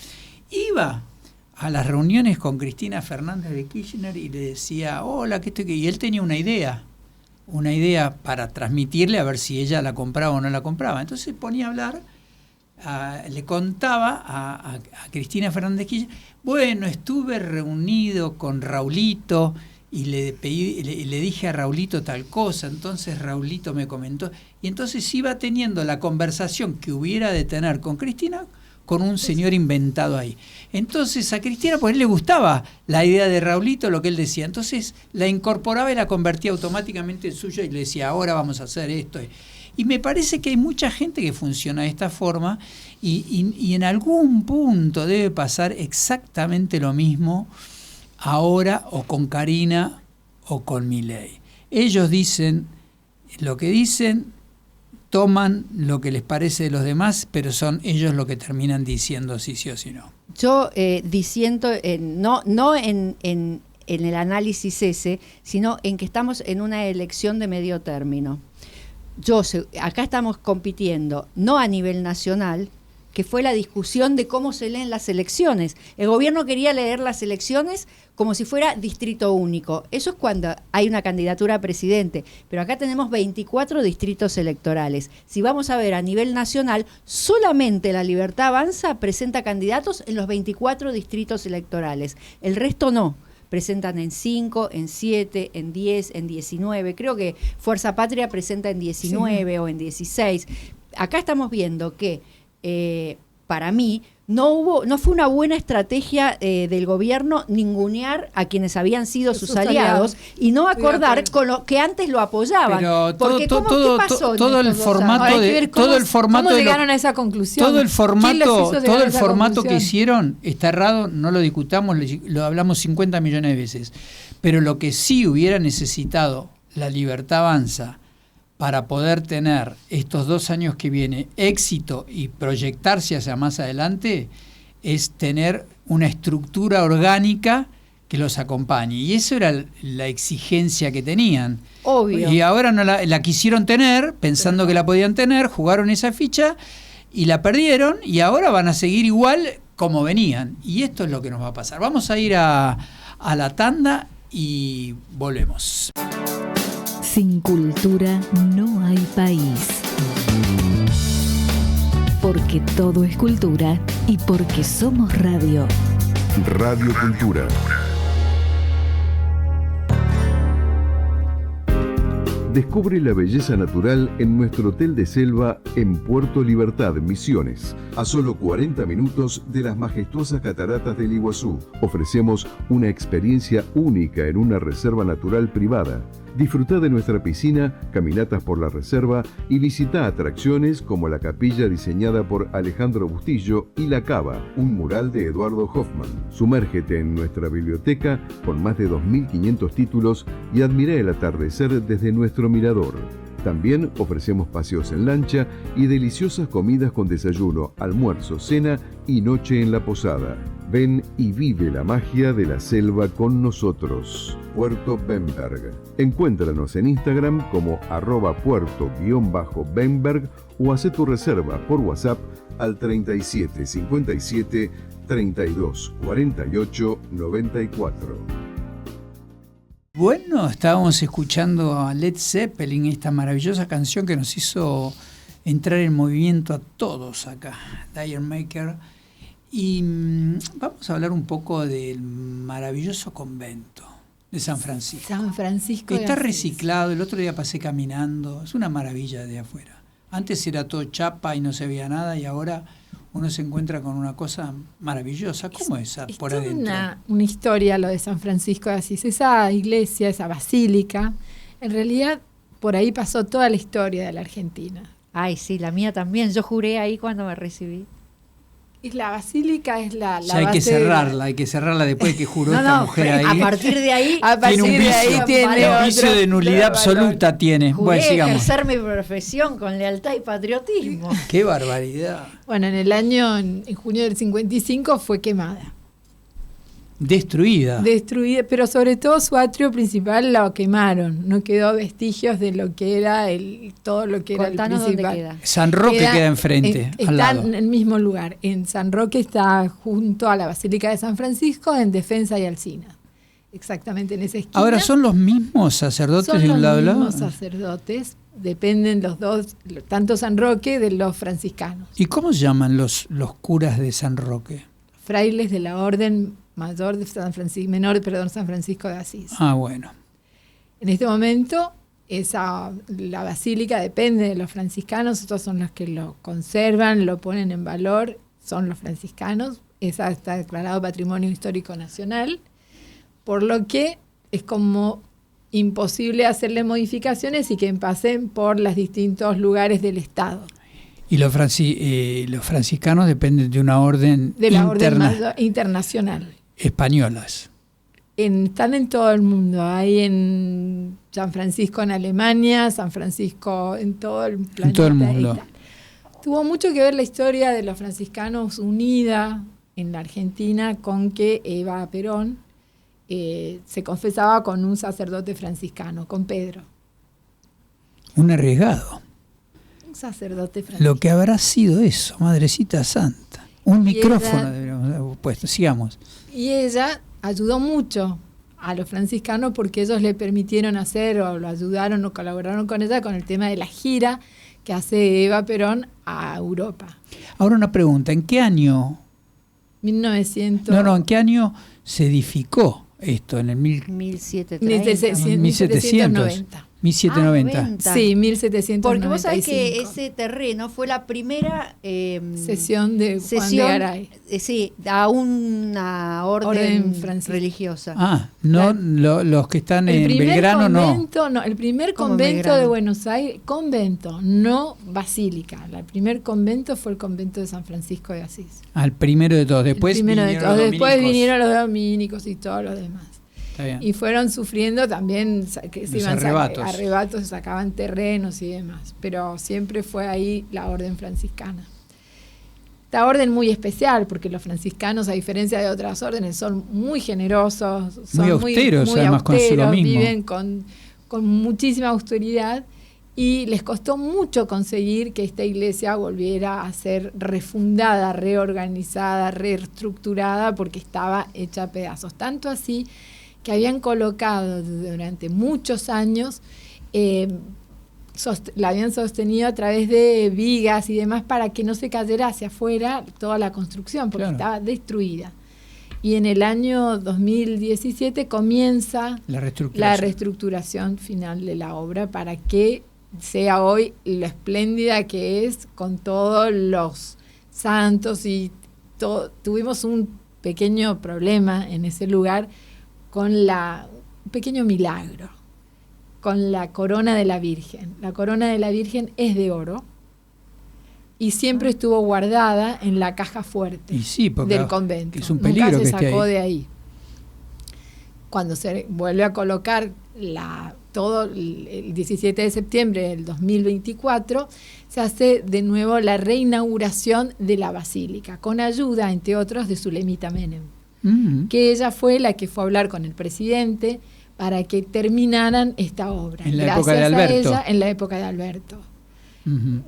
Iba a las reuniones con Cristina Fernández de Kirchner y le decía, hola, ¿qué estoy? Y él tenía una idea para transmitirle a ver si ella la compraba o no la compraba. Entonces se ponía a hablar, le contaba a Cristina Fernández de Kirchner, bueno, estuve reunido con Raulito y le dije a Raulito tal cosa, entonces Raulito me comentó, y entonces iba teniendo la conversación que hubiera de tener con Cristina con un señor inventado ahí. Entonces a Cristina pues le gustaba la idea de Raulito, lo que él decía, entonces la incorporaba y la convertía automáticamente en suya y le decía, ahora vamos a hacer esto. Y me parece que hay mucha gente que funciona de esta forma y en algún punto debe pasar exactamente lo mismo ahora o con Karina o con Milei. Ellos dicen lo que dicen, toman lo que les parece de los demás, pero son ellos los que terminan diciendo si sí o si no. Yo diciendo, no en el análisis ese, sino en que estamos en una elección de medio término. Acá estamos compitiendo, no a nivel nacional, que fue la discusión de cómo se leen las elecciones. El gobierno quería leer las elecciones como si fuera distrito único. Eso es cuando hay una candidatura a presidente. Pero acá tenemos 24 distritos electorales. Si vamos a ver a nivel nacional, solamente La Libertad Avanza presenta candidatos en los 24 distritos electorales. El resto no. Presentan en 5, en 7, en 10, en 19. Creo que Fuerza Patria presenta en 19 o en 16. Acá estamos viendo que para mí no fue una buena estrategia del gobierno ningunear a quienes habían sido sus aliados y no acordar con lo que antes lo apoyaban. Pero porque ¿qué pasó todo el formato ¿Cómo llegaron a esa conclusión? Todo el ¿Quién formato que conclusión? hicieron está errado, no lo discutamos, lo hablamos 50 millones de veces. Pero lo que sí hubiera necesitado La Libertad Avanza para poder tener estos 2 años que viene éxito y proyectarse hacia más adelante, es tener una estructura orgánica que los acompañe. Y eso era la exigencia que tenían. Obvio. Y ahora no la quisieron tener, pensando que la podían tener, jugaron esa ficha y la perdieron, y ahora van a seguir igual como venían. Y esto es lo que nos va a pasar. Vamos a ir a la tanda y volvemos. Sin cultura no hay país. Porque todo es cultura y porque somos radio. Radio Cultura. Descubre la belleza natural en nuestro hotel de selva en Puerto Libertad, Misiones. A solo 40 minutos de las majestuosas cataratas del Iguazú, ofrecemos una experiencia única en una reserva natural privada. Disfruta de nuestra piscina, caminatas por la reserva y visita atracciones como la capilla diseñada por Alejandro Bustillo y La Cava, un mural de Eduardo Hoffman. Sumérgete en nuestra biblioteca con más de 2.500 títulos y admira el atardecer desde nuestro mirador. También ofrecemos paseos en lancha y deliciosas comidas con desayuno, almuerzo, cena y noche en la posada. Ven y vive la magia de la selva con nosotros. Puerto Bemberg. Encuéntranos en Instagram como @puerto_Bemberg o haz tu reserva por WhatsApp al 37 57 32 48 94. Bueno, estábamos escuchando a Led Zeppelin, esta maravillosa canción que nos hizo entrar en movimiento a todos acá, D'yer Mak'er. Y vamos a hablar un poco del maravilloso convento de San Francisco. San Francisco Está de Asís. reciclado, el otro día pasé caminando, es una maravilla de afuera. Antes era todo chapa y no se veía nada, y ahora uno se encuentra con una cosa maravillosa. ¿Cómo es por toda adentro? Una historia lo de San Francisco de Asís. Esa iglesia, esa basílica, en realidad por ahí pasó toda la historia de la Argentina. Ay, sí, la mía también. Yo juré ahí cuando me recibí. Y la basílica es la Ya hay que base de cerrarla, hay que cerrarla después que juró No, esta no, mujer a ahí. partir de ahí A partir Tiene un de ahí vicio, tiene un otro- vicio de nulidad otro absoluta tiene. juré Bueno, sigamos. ejercer mi profesión con lealtad y patriotismo. Qué barbaridad. Bueno, en junio del 55 fue quemada. Destruida. Destruida, pero sobre todo su atrio principal lo quemaron. No quedó vestigios de lo que era todo lo que era el Contanos dónde principal. queda. San Roque queda enfrente, al Está lado. en el mismo lugar. En San Roque está junto a la Basílica de San Francisco, en Defensa y Alsina. Exactamente en esa esquina. Ahora, ¿son los mismos sacerdotes Son de los un lado a lado? mismos sacerdotes. Dependen los dos, tanto San Roque de los franciscanos. ¿Y cómo se llaman los curas de San Roque? Frailes de la Orden Mayor de San Francisco, San Francisco de Asís. Ah, bueno. En este momento, la basílica depende de los franciscanos, estos son los que lo conservan, lo ponen en valor, son los franciscanos. Esa está declarado Patrimonio Histórico Nacional, por lo que es como imposible hacerle modificaciones y que pasen por los distintos lugares del Estado. Y los franciscanos dependen de una orden De la Orden Mayor Internacional. españolas. Están en todo el mundo. Hay en San Francisco en Alemania, San Francisco en todo el planeta. En todo el mundo. y tal. Tuvo mucho que ver la historia de los franciscanos unida en la Argentina con que Eva Perón se confesaba con un sacerdote franciscano, con Pedro. Un arriesgado. Un sacerdote franciscano. Lo que habrá sido eso, Madrecita Santa. Un Y micrófono ella- deberíamos haber puesto. Sigamos. Y ella ayudó mucho a los franciscanos porque ellos le permitieron hacer o lo ayudaron o colaboraron con ella con el tema de la gira que hace Eva Perón a Europa. Ahora una pregunta, ¿en qué año? 1900. ¿En qué año se edificó esto? ¿En el 1730. 1790. 1790? Sí, 1795. Porque vos sabés que ese terreno fue la primera Sesión de Juan de sesión, Garay. sí, a una orden franciscana. religiosa. Ah, no, los que están en Belgrano no. El primer ¿Cómo en convento Belgrano? de Buenos Aires, convento, no basílica. El primer convento fue el convento de San Francisco de Asís. Al primero de todos. Después El primero de vinieron todos. los Después dominicos. vinieron los dominicos y todos los demás. Está bien. Y fueron sufriendo también que se Los iban arrebatos. arrebatos, se sacaban terrenos y demás. Pero siempre fue ahí la orden franciscana. esta orden muy especial, porque los franciscanos, a diferencia de otras órdenes, son muy generosos, son muy austeros, además, consigo mismo. Viven con muchísima austeridad, y les costó mucho conseguir que esta iglesia volviera a ser refundada, reorganizada, reestructurada, porque estaba hecha a pedazos. Tanto así que habían colocado durante muchos años, la habían sostenido a través de vigas y demás para que no se cayera hacia afuera toda la construcción, porque estaba destruida. Y en el año 2017 comienza la reestructuración final de la obra para que sea hoy lo espléndida que es, con todos los santos y todo. Tuvimos un pequeño problema en ese lugar con un pequeño milagro, con la corona de la Virgen. La corona de la Virgen es de oro y siempre estuvo guardada en la caja fuerte del convento. Es un peligro. Nunca se que sacó esté ahí. de ahí. Cuando se vuelve a colocar todo el 17 de septiembre del 2024, se hace de nuevo la reinauguración de la basílica, con ayuda, entre otros, de Sulemita Menem, que ella fue la que fue a hablar con el presidente para que terminaran esta obra. En la época de Alberto. A ella, en la época de Alberto.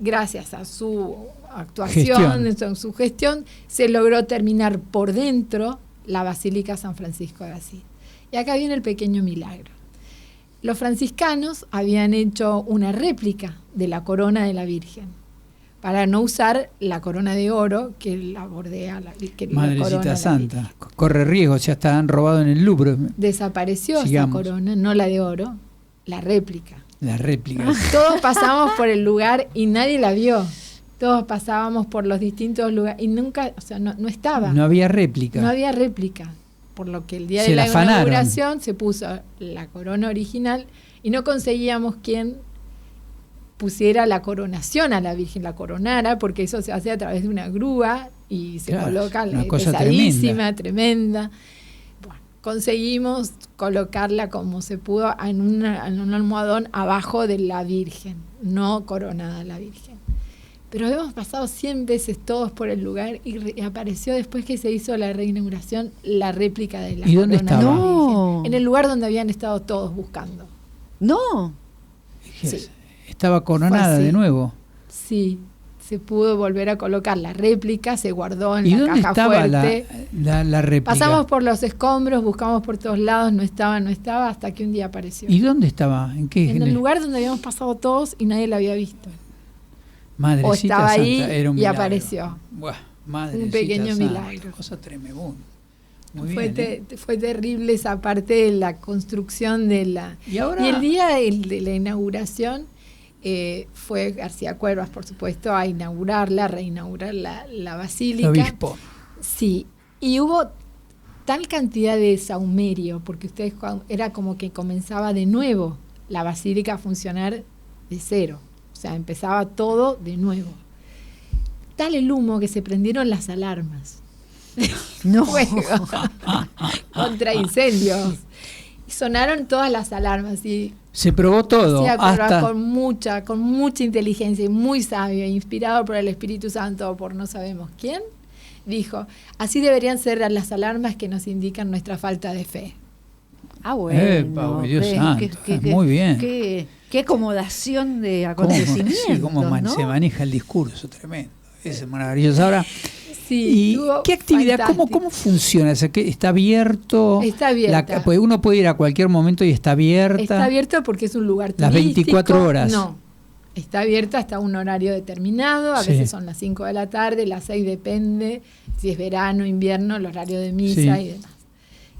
Gracias a su actuación, en su gestión, se logró terminar por dentro la Basílica San Francisco de Asís. Y acá viene el pequeño milagro. Los franciscanos habían hecho una réplica de la corona de la Virgen, para no usar la corona de oro que la bordea la Madrecita Santa. Corre riesgo, ya estaban robados en el Louvre. Desapareció esa corona, no la de oro, la réplica. La réplica. Todos pasamos por el lugar y nadie la vio. Todos pasábamos por los distintos lugares y nunca, no estaba. No había réplica. No había réplica. Por lo que el día de la inauguración se puso la corona original y no conseguíamos quien pusiera la coronación a la Virgen, la coronara, porque eso se hace a través de una grúa y se coloca una cosa pesadísima, tremenda. Bueno, conseguimos colocarla como se pudo en un almohadón abajo de la Virgen, no coronada la Virgen. Pero hemos pasado 100 veces todos por el lugar y apareció, después que se hizo la reinauguración, la réplica de la corona. ¿Y dónde estaba? De la Virgen, en el lugar donde habían estado todos buscando. No. Sí. Estaba coronada de nuevo. Sí, se pudo volver a colocar la réplica, se guardó en la caja fuerte. ¿Y dónde estaba la réplica? Pasamos por los escombros, buscamos por todos lados, no estaba, hasta que un día apareció. ¿Y dónde estaba? ¿En qué? En el lugar donde habíamos pasado todos y nadie la había visto. Madrecita o estaba Santa, ahí era un y milagro. Apareció. Buah, un pequeño Santa, milagro. Cosa tremenda. Fue terrible esa parte de la construcción de la... Y el día de la inauguración fue García Cuervas, por supuesto, a reinaugurar la basílica. El obispo. Sí, y hubo tal cantidad de saumerio, porque era como que comenzaba de nuevo la basílica a funcionar de cero. O sea, empezaba todo de nuevo. Tal el humo que se prendieron las alarmas. No. Contra incendios. Y sonaron todas las alarmas. Y se probó todo. Con mucha inteligencia y muy sabio, inspirado por el Espíritu Santo, por no sabemos quién, dijo, así deberían ser las alarmas que nos indican nuestra falta de fe. Ah, bueno. Dios santo. Muy bien. Qué acomodación de acontecimientos. Sí, cómo se maneja el discurso, tremendo. Es maravilloso. Ahora, sí, ¿y qué actividad, cómo funciona? O sea, ¿está abierto? Está abierta. Pues uno puede ir a cualquier momento y está abierta. Está abierto porque es un lugar turístico. Las 24 horas. No, está abierta hasta un horario determinado. A veces son las 5 de la tarde, las 6 depende. Si es verano, invierno, el horario de misa y demás.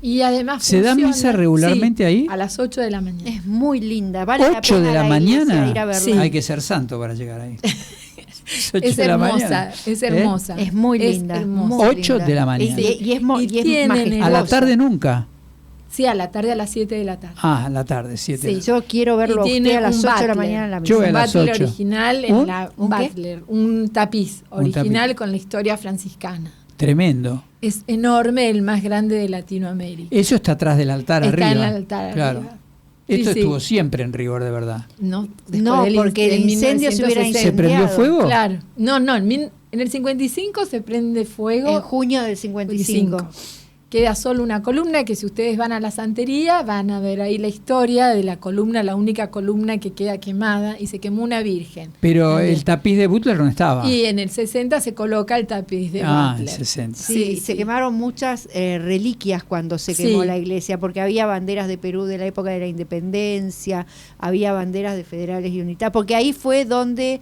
Y además ¿se da misa regularmente ahí? A las 8 de la mañana. Es muy linda. Vale 8 de la mañana. Ir a verla. Sí. Hay que ser santo para llegar ahí. Es hermosa, es hermosa. Es muy linda. 8 de la mañana. Y es majestuosa. ¿A la tarde nunca? Sí, a la tarde, a las 7 de la tarde. Ah, a la tarde, 7. Sí, yo quiero verlo a usted a las 8 de la mañana en la misa. Yo voy a las 8. Un butler original, un tapiz original con la historia franciscana. Tremendo. Es enorme, el más grande de Latinoamérica. Eso está atrás del altar arriba. Está en el altar arriba. Esto estuvo siempre en rigor, de verdad. No, porque el incendio se hubiera incendiado. ¿Se prendió fuego? Claro. No, En el 55 se prende fuego. En junio del 55. Queda solo una columna que si ustedes van a la santería van a ver ahí la historia de la columna, la única columna que queda quemada, y se quemó una virgen. Pero el tapiz de Butler no estaba. Y en el 60 se coloca el tapiz de Butler. En el 60. Sí, se quemaron muchas reliquias cuando se quemó la iglesia, porque había banderas de Perú de la época de la independencia, había banderas de federales y unitarios, porque ahí fue donde...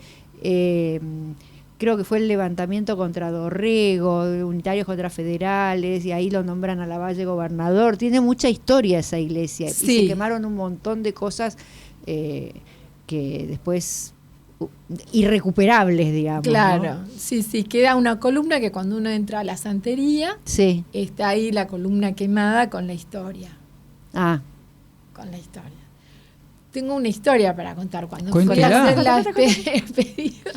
creo que fue el levantamiento contra Dorrego, unitarios contra federales, y ahí lo nombran a Lavalle gobernador. Tiene mucha historia esa iglesia. Sí. Y se quemaron un montón de cosas que después irrecuperables, digamos. Claro, ¿no? sí, queda una columna que cuando uno entra a la santería, Sí. está ahí la columna quemada con la historia. Ah. Con la historia. Tengo una historia para contar. Cuando Cuéntela. fui a hacer el pedido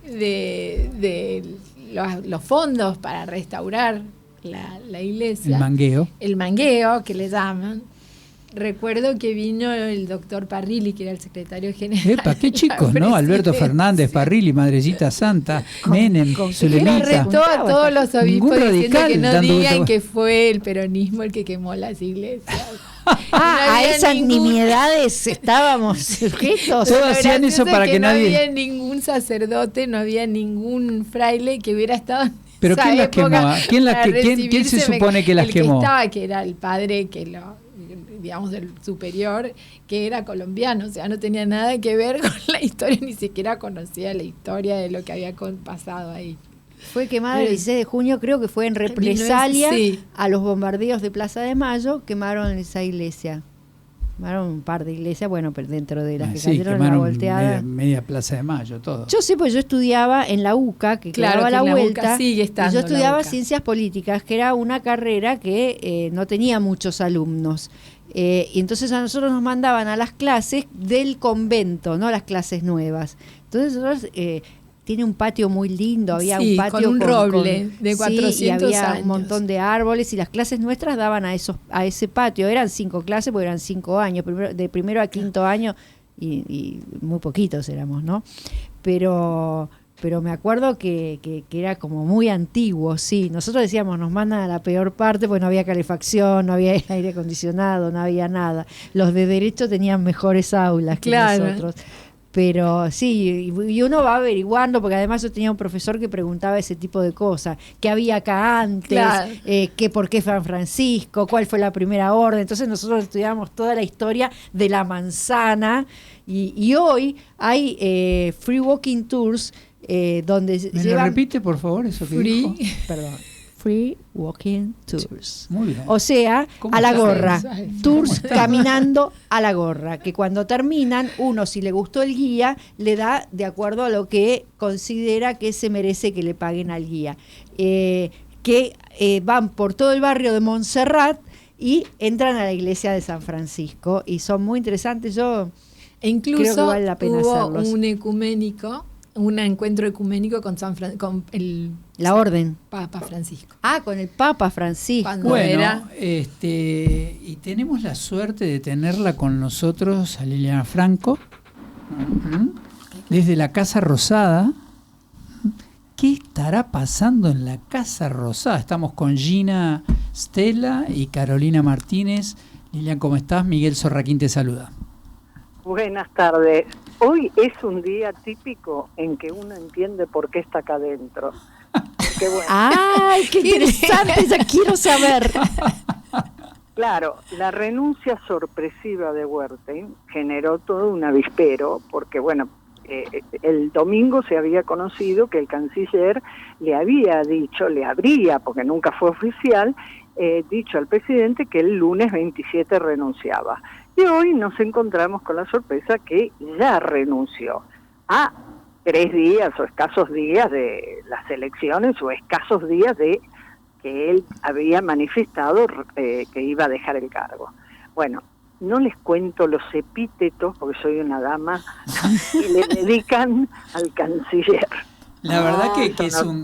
de los fondos para restaurar la iglesia, el mangueo que le llaman, recuerdo que vino el doctor Parrilli, que era el secretario general. Epa, qué chicos, ¿no? Alberto Fernández, Parrilli, Madrecita Santa, Menem, Zulemita. Retó a todos los obispos Ningún diciendo que no radical dando digan vuelta. que fue el peronismo el que quemó las iglesias. A esas nimiedades estábamos sujetos. Todos hacían eso para que nadie... No había ningún sacerdote, no había ningún fraile que hubiera estado en ¿Pero esa quién las época quemó? para ¿Quién se recibirse? supone que las el quemó? Que estaba, que era el padre digamos, el superior, que era colombiano, o sea, no tenía nada que ver con la historia, ni siquiera conocía la historia de lo que había pasado ahí. Fue quemada el 16 de junio, creo que fue en represalia Sí. a los bombardeos de Plaza de Mayo, quemaron esa iglesia. Quemaron un par de iglesias, bueno, pero dentro de las que cayeron en la quemaron volteada. media Plaza de Mayo, todo. Yo sé, pues yo estudiaba en la UCA, que Claro, quedaba a que la en la vuelta, UCA sigue y estando yo la estudiaba UCA. ciencias políticas, que era una carrera que no tenía muchos alumnos. Y entonces a nosotros nos mandaban a las clases del convento, no las clases nuevas. Entonces nosotros... tiene un patio muy lindo, había un patio con un roble de 400 sí, y había años. un montón de árboles, y las clases nuestras daban a ese patio. Eran 5 clases porque eran 5 años, de primero a quinto año, y muy poquitos éramos, ¿no? Pero me acuerdo que era como muy antiguo, sí. Nosotros decíamos, nos mandan a la peor parte porque no había calefacción, no había aire acondicionado, no había nada. Los de derecho tenían mejores aulas que nosotros. Pero sí, y uno va averiguando, porque además yo tenía un profesor que preguntaba ese tipo de cosas, qué había acá antes, por qué San Francisco, cuál fue la primera orden. Entonces nosotros estudiamos toda la historia de la manzana, y hoy hay free walking tours donde ¿Me lo repite, por favor, eso que dijo? Free walking tours. Muy bien. O sea, a la está? gorra. Tours caminando a la gorra. Que cuando terminan, uno, si le gustó el guía, le da de acuerdo a lo que considera que se merece que le paguen al guía. Van por todo el barrio de Montserrat y entran a la iglesia de San Francisco. Y son muy interesantes. Yo incluso creo que vale la pena hubo hacerlos. un encuentro ecuménico con la orden. Papa Francisco. Ah, con el Papa Francisco. Cuando Bueno, era... y tenemos la suerte de tenerla con nosotros a Liliana Franco, desde la Casa Rosada. ¿Qué estará pasando en la Casa Rosada? Estamos con Gina Stella y Carolina Martínez. Lilian, ¿cómo estás? Miguel Sorraquín te saluda. Buenas tardes. Hoy es un día típico en que uno entiende por qué está acá adentro. Qué bueno. ¡Ay, qué interesante! Ya quiero saber. Claro, la renuncia sorpresiva de Wertheim generó todo un avispero, porque bueno, el domingo se había conocido que el canciller le habría, porque nunca fue oficial, dicho al presidente que el lunes 27 renunciaba. Y hoy nos encontramos con la sorpresa que ya renunció a 3 días o escasos días de las elecciones, o escasos días de que él había manifestado que iba a dejar el cargo. Bueno, no les cuento los epítetos, porque soy una dama, y le dedican al canciller. La verdad que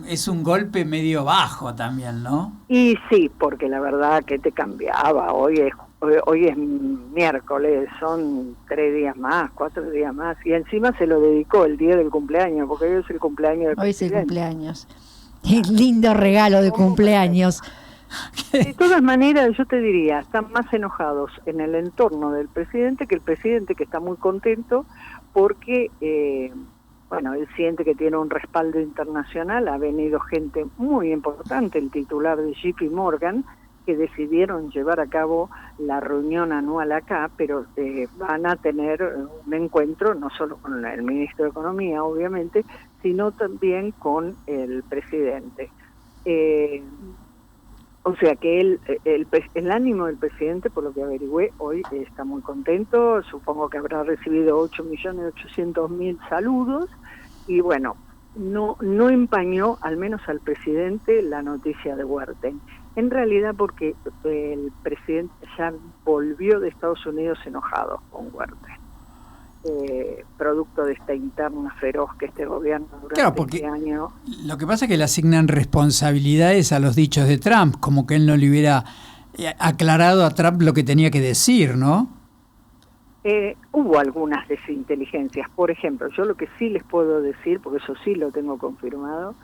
es un golpe medio bajo también, ¿no? Y sí, porque la verdad que te cambiaba. Hoy hoy es miércoles, son 3 días más, 4 días más, y encima se lo dedicó el día del cumpleaños, porque hoy es el cumpleaños del Hoy es el presidente. cumpleaños. Qué lindo regalo de cumpleaños. De todas maneras, yo te diría, están más enojados en el entorno del presidente, que el presidente, que está muy contento porque, bueno, él siente que tiene un respaldo internacional. Ha venido gente muy importante, el titular de JP Morgan, que decidieron llevar a cabo la reunión anual acá, pero van a tener un encuentro no solo con el ministro de Economía, obviamente, sino también con el presidente. O sea que el ánimo del presidente, por lo que averigüé, hoy está muy contento. Supongo que habrá recibido 8.800.000 saludos, y bueno, no empañó, al menos al presidente, la noticia de Wertheim. En realidad porque el presidente ya volvió de Estados Unidos enojado con Wertheim, producto de esta interna feroz que este gobierno durante este año. Lo que pasa es que le asignan responsabilidades a los dichos de Trump, como que él no le hubiera aclarado a Trump lo que tenía que decir, ¿no? Hubo algunas desinteligencias. Por ejemplo, yo lo que sí les puedo decir, porque eso sí lo tengo confirmado,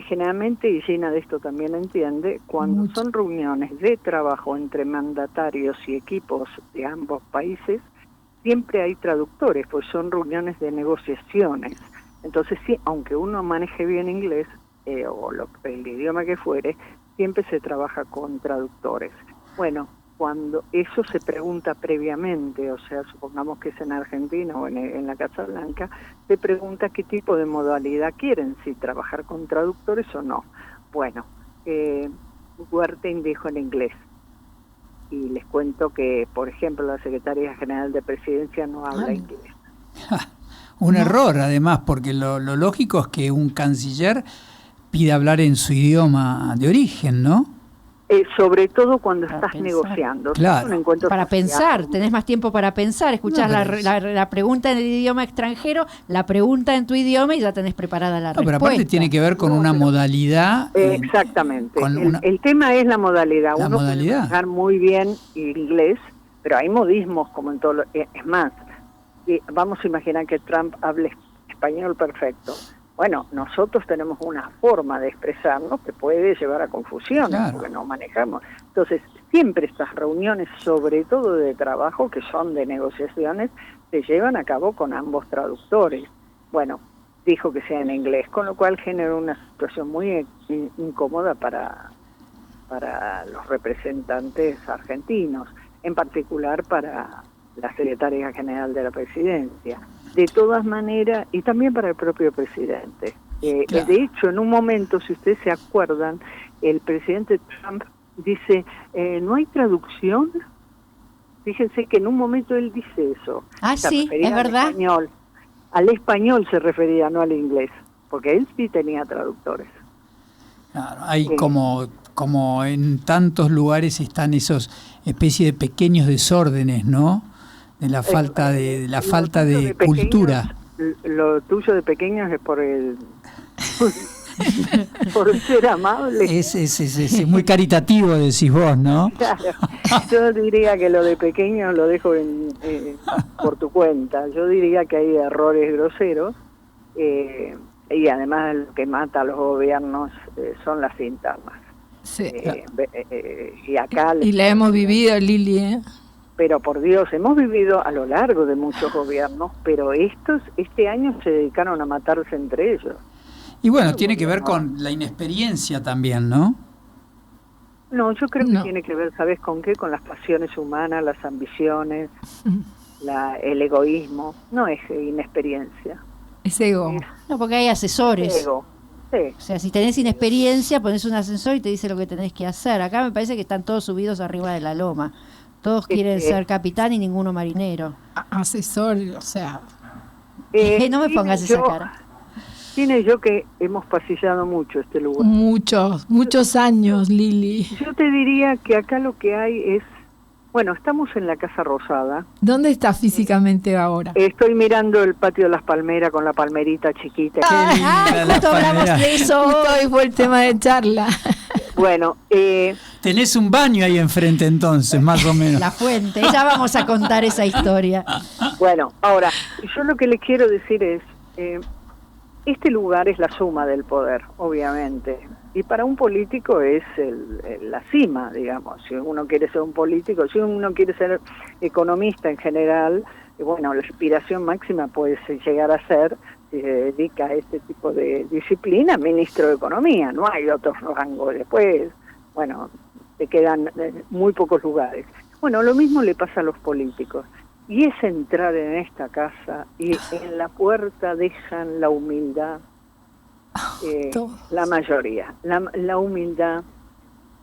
generalmente, y Gina de esto también entiende, cuando son reuniones de trabajo entre mandatarios y equipos de ambos países, siempre hay traductores, pues son reuniones de negociaciones. Entonces, sí, aunque uno maneje bien inglés, o el idioma que fuere, siempre se trabaja con traductores. Bueno, cuando eso se pregunta previamente, o sea, supongamos que es en Argentina o en la Casa Blanca, se pregunta qué tipo de modalidad quieren, si trabajar con traductores o no. Bueno, Wertheim dijo en inglés. Y les cuento que, por ejemplo, la Secretaría General de Presidencia no habla inglés. Un error, además, porque lo lógico es que un canciller pida hablar en su idioma de origen, ¿no? Sobre todo cuando Para estás pensar. negociando. Claro. Un encuentro Para social. pensar, tenés más tiempo para pensar, escuchás la pregunta en el idioma extranjero, la pregunta en tu idioma y ya tenés preparada la respuesta. Pero aparte tiene que ver con una modalidad. Exactamente. con El tema es la modalidad. La Uno modalidad. puede manejar muy bien inglés, pero hay modismos como en todo. Es más, vamos a imaginar que Trump hable español perfecto. Bueno, nosotros tenemos una forma de expresarnos que puede llevar a confusiones, Claro. porque no manejamos. Entonces, siempre estas reuniones, sobre todo de trabajo, que son de negociaciones, se llevan a cabo con ambos traductores. Bueno, dijo que sea en inglés, con lo cual generó una situación muy incómoda para los representantes argentinos, en particular para la Secretaria General de la Presidencia. De todas maneras, y también para el propio presidente. Claro. De hecho, en un momento, si ustedes se acuerdan, el presidente Trump dice, ¿no hay traducción? Fíjense que en un momento él dice eso. Ah, Se sí, refería es al verdad. español. Al español se refería, no al inglés, porque él sí tenía traductores. Claro, hay como en tantos lugares están esos especies de pequeños desórdenes, ¿no? De la falta de cultura. Lo tuyo de pequeños es por el por ser amable. Es muy caritativo, decís vos, ¿no? Claro. Yo diría que lo de pequeños lo dejo por tu cuenta. Yo diría que hay errores groseros, y además lo que mata a los gobiernos son las internas. Sí. Y acá Y la hemos vivido, Lili, ¿eh? Pero por Dios, hemos vivido a lo largo de muchos gobiernos, pero este año se dedicaron a matarse entre ellos. Y bueno, tiene que ver con la inexperiencia también, ¿no? No, yo creo que No. tiene que ver, ¿sabes con qué? Con las pasiones humanas, las ambiciones, el egoísmo. No es inexperiencia. Es ego. No, porque hay asesores. Ego. Sí. O sea, si tenés inexperiencia, pones un asesor y te dice lo que tenés que hacer. Acá me parece que están todos subidos arriba de la loma. Todos quieren ser capitán y ninguno marinero. Asesor, o sea. No me pongas esa cara. Tiene yo que hemos pasillado mucho este lugar. Muchos años, Lili. Yo te diría que acá lo que hay es, bueno, estamos en la Casa Rosada. ¿Dónde estás físicamente ahora? Estoy mirando el patio de las palmeras con la palmerita chiquita. Ay, la justo hablamos palmera. de eso. Justo hoy fue el tema de charla. Bueno, Tenés un baño ahí enfrente entonces, más o menos. La fuente, ya vamos a contar esa historia. Bueno, ahora, yo lo que les quiero decir es, este lugar es la suma del poder, obviamente, y para un político es la cima, digamos. Si uno quiere ser un político, si uno quiere ser economista en general, bueno, la aspiración máxima puede llegar a ser, si se dedica a este tipo de disciplina, ministro de Economía, no hay otros rangos. Después, bueno, te quedan muy pocos lugares. Bueno, lo mismo le pasa a los políticos. Y es entrar en esta casa y en la puerta dejan la humildad, la mayoría. La humildad,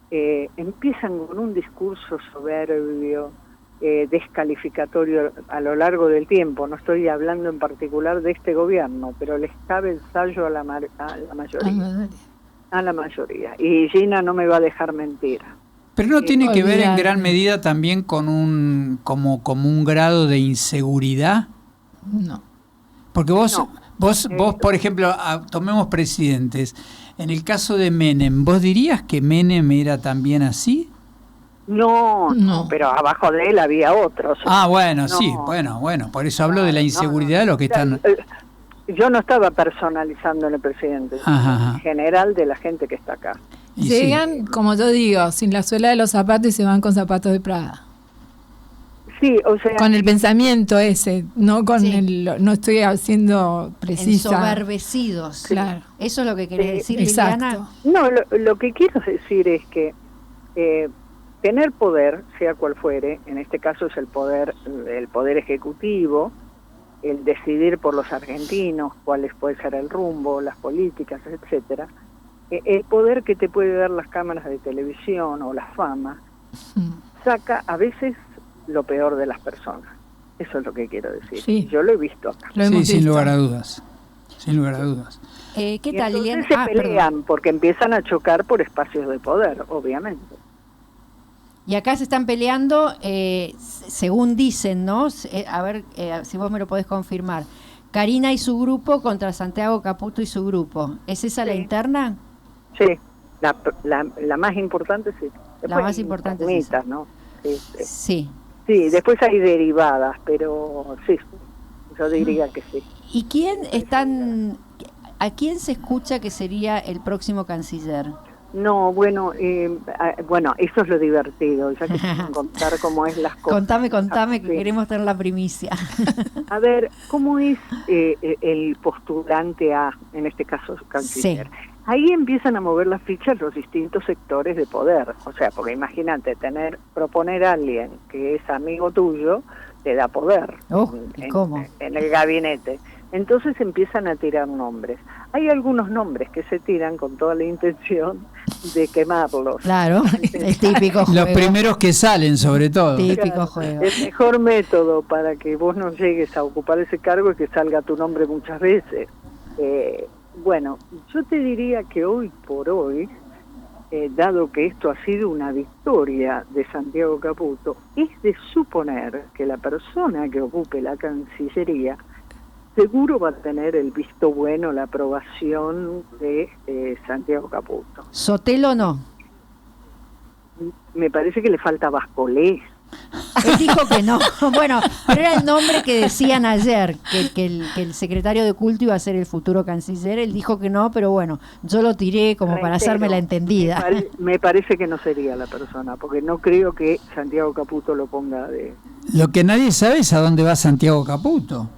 empiezan con un discurso soberbio, descalificatorio a lo largo del tiempo. No estoy hablando en particular de este gobierno, pero les cabe el sallo a la mayoría. A la mayoría. Y Gina no me va a dejar mentir. Pero no tiene que ver en gran medida también con como un grado de inseguridad. No. Porque vos, por ejemplo, tomemos presidentes. En el caso de Menem, ¿vos dirías que Menem era también así? No, pero abajo de él había otros. Bueno, sí, bueno, por eso hablo de la inseguridad de los que están... Yo no estaba personalizando en el presidente, en general de la gente que está acá. Llegan, como yo digo, sin la suela de los zapatos y se van con zapatos de Prada. Sí, o sea... Con el pensamiento ese, no con no estoy haciendo precisa. Ensoberbecidos. Claro. Eso es lo que querés decir, exacto. Liliana. No, lo que quiero decir es que tener poder, sea cual fuere, en este caso es el poder ejecutivo, el decidir por los argentinos cuál puede ser el rumbo, las políticas, etcétera, el poder que te puede dar las cámaras de televisión o la fama, saca a veces lo peor de las personas. Eso es lo que quiero decir. Sí. Yo lo he visto acá. Sin lugar a dudas. Sin lugar a dudas. ¿Qué tal, Liliana? Se pelean porque empiezan a chocar por espacios de poder, obviamente. Y acá se están peleando, según dicen, ¿no? A ver si vos me lo podés confirmar. Karina y su grupo contra Santiago Caputo y su grupo. ¿Es esa la interna? Sí, la más importante sí. Después la más importante es esa. ¿no? Sí. Sí, después hay derivadas, pero sí, yo diría que sí. ¿Y a quién se escucha que sería el próximo canciller? No, bueno, eso es lo divertido, ya que quieren contar cómo es las cosas. Contame, que queremos tener la primicia. A ver, ¿cómo es el postulante a, en este caso, canciller? Sí. Ahí empiezan a mover las fichas los distintos sectores de poder. O sea, porque imagínate, proponer a alguien que es amigo tuyo, te da poder. ¿Cómo? En el gabinete. Entonces empiezan a tirar nombres. Hay algunos nombres que se tiran con toda la intención de quemarlos. Claro, el típico juego. Los primeros que salen, sobre todo. Típico juego. El mejor método para que vos no llegues a ocupar ese cargo es que salga tu nombre muchas veces. Bueno, yo te diría que hoy por hoy, dado que esto ha sido una victoria de Santiago Caputo, es de suponer que la persona que ocupe la Cancillería seguro va a tener el visto bueno, la aprobación de Santiago Caputo. ¿Sotelo no? Me parece que le falta Bascolé. Él dijo que no. Bueno, pero era el nombre que decían ayer, que el secretario de Culto iba a ser el futuro canciller. Él dijo que no, pero bueno, yo lo tiré como para hacerme la entendida. Me parece que no sería la persona, porque no creo que Santiago Caputo lo ponga de... Lo que nadie sabe es a dónde va Santiago Caputo.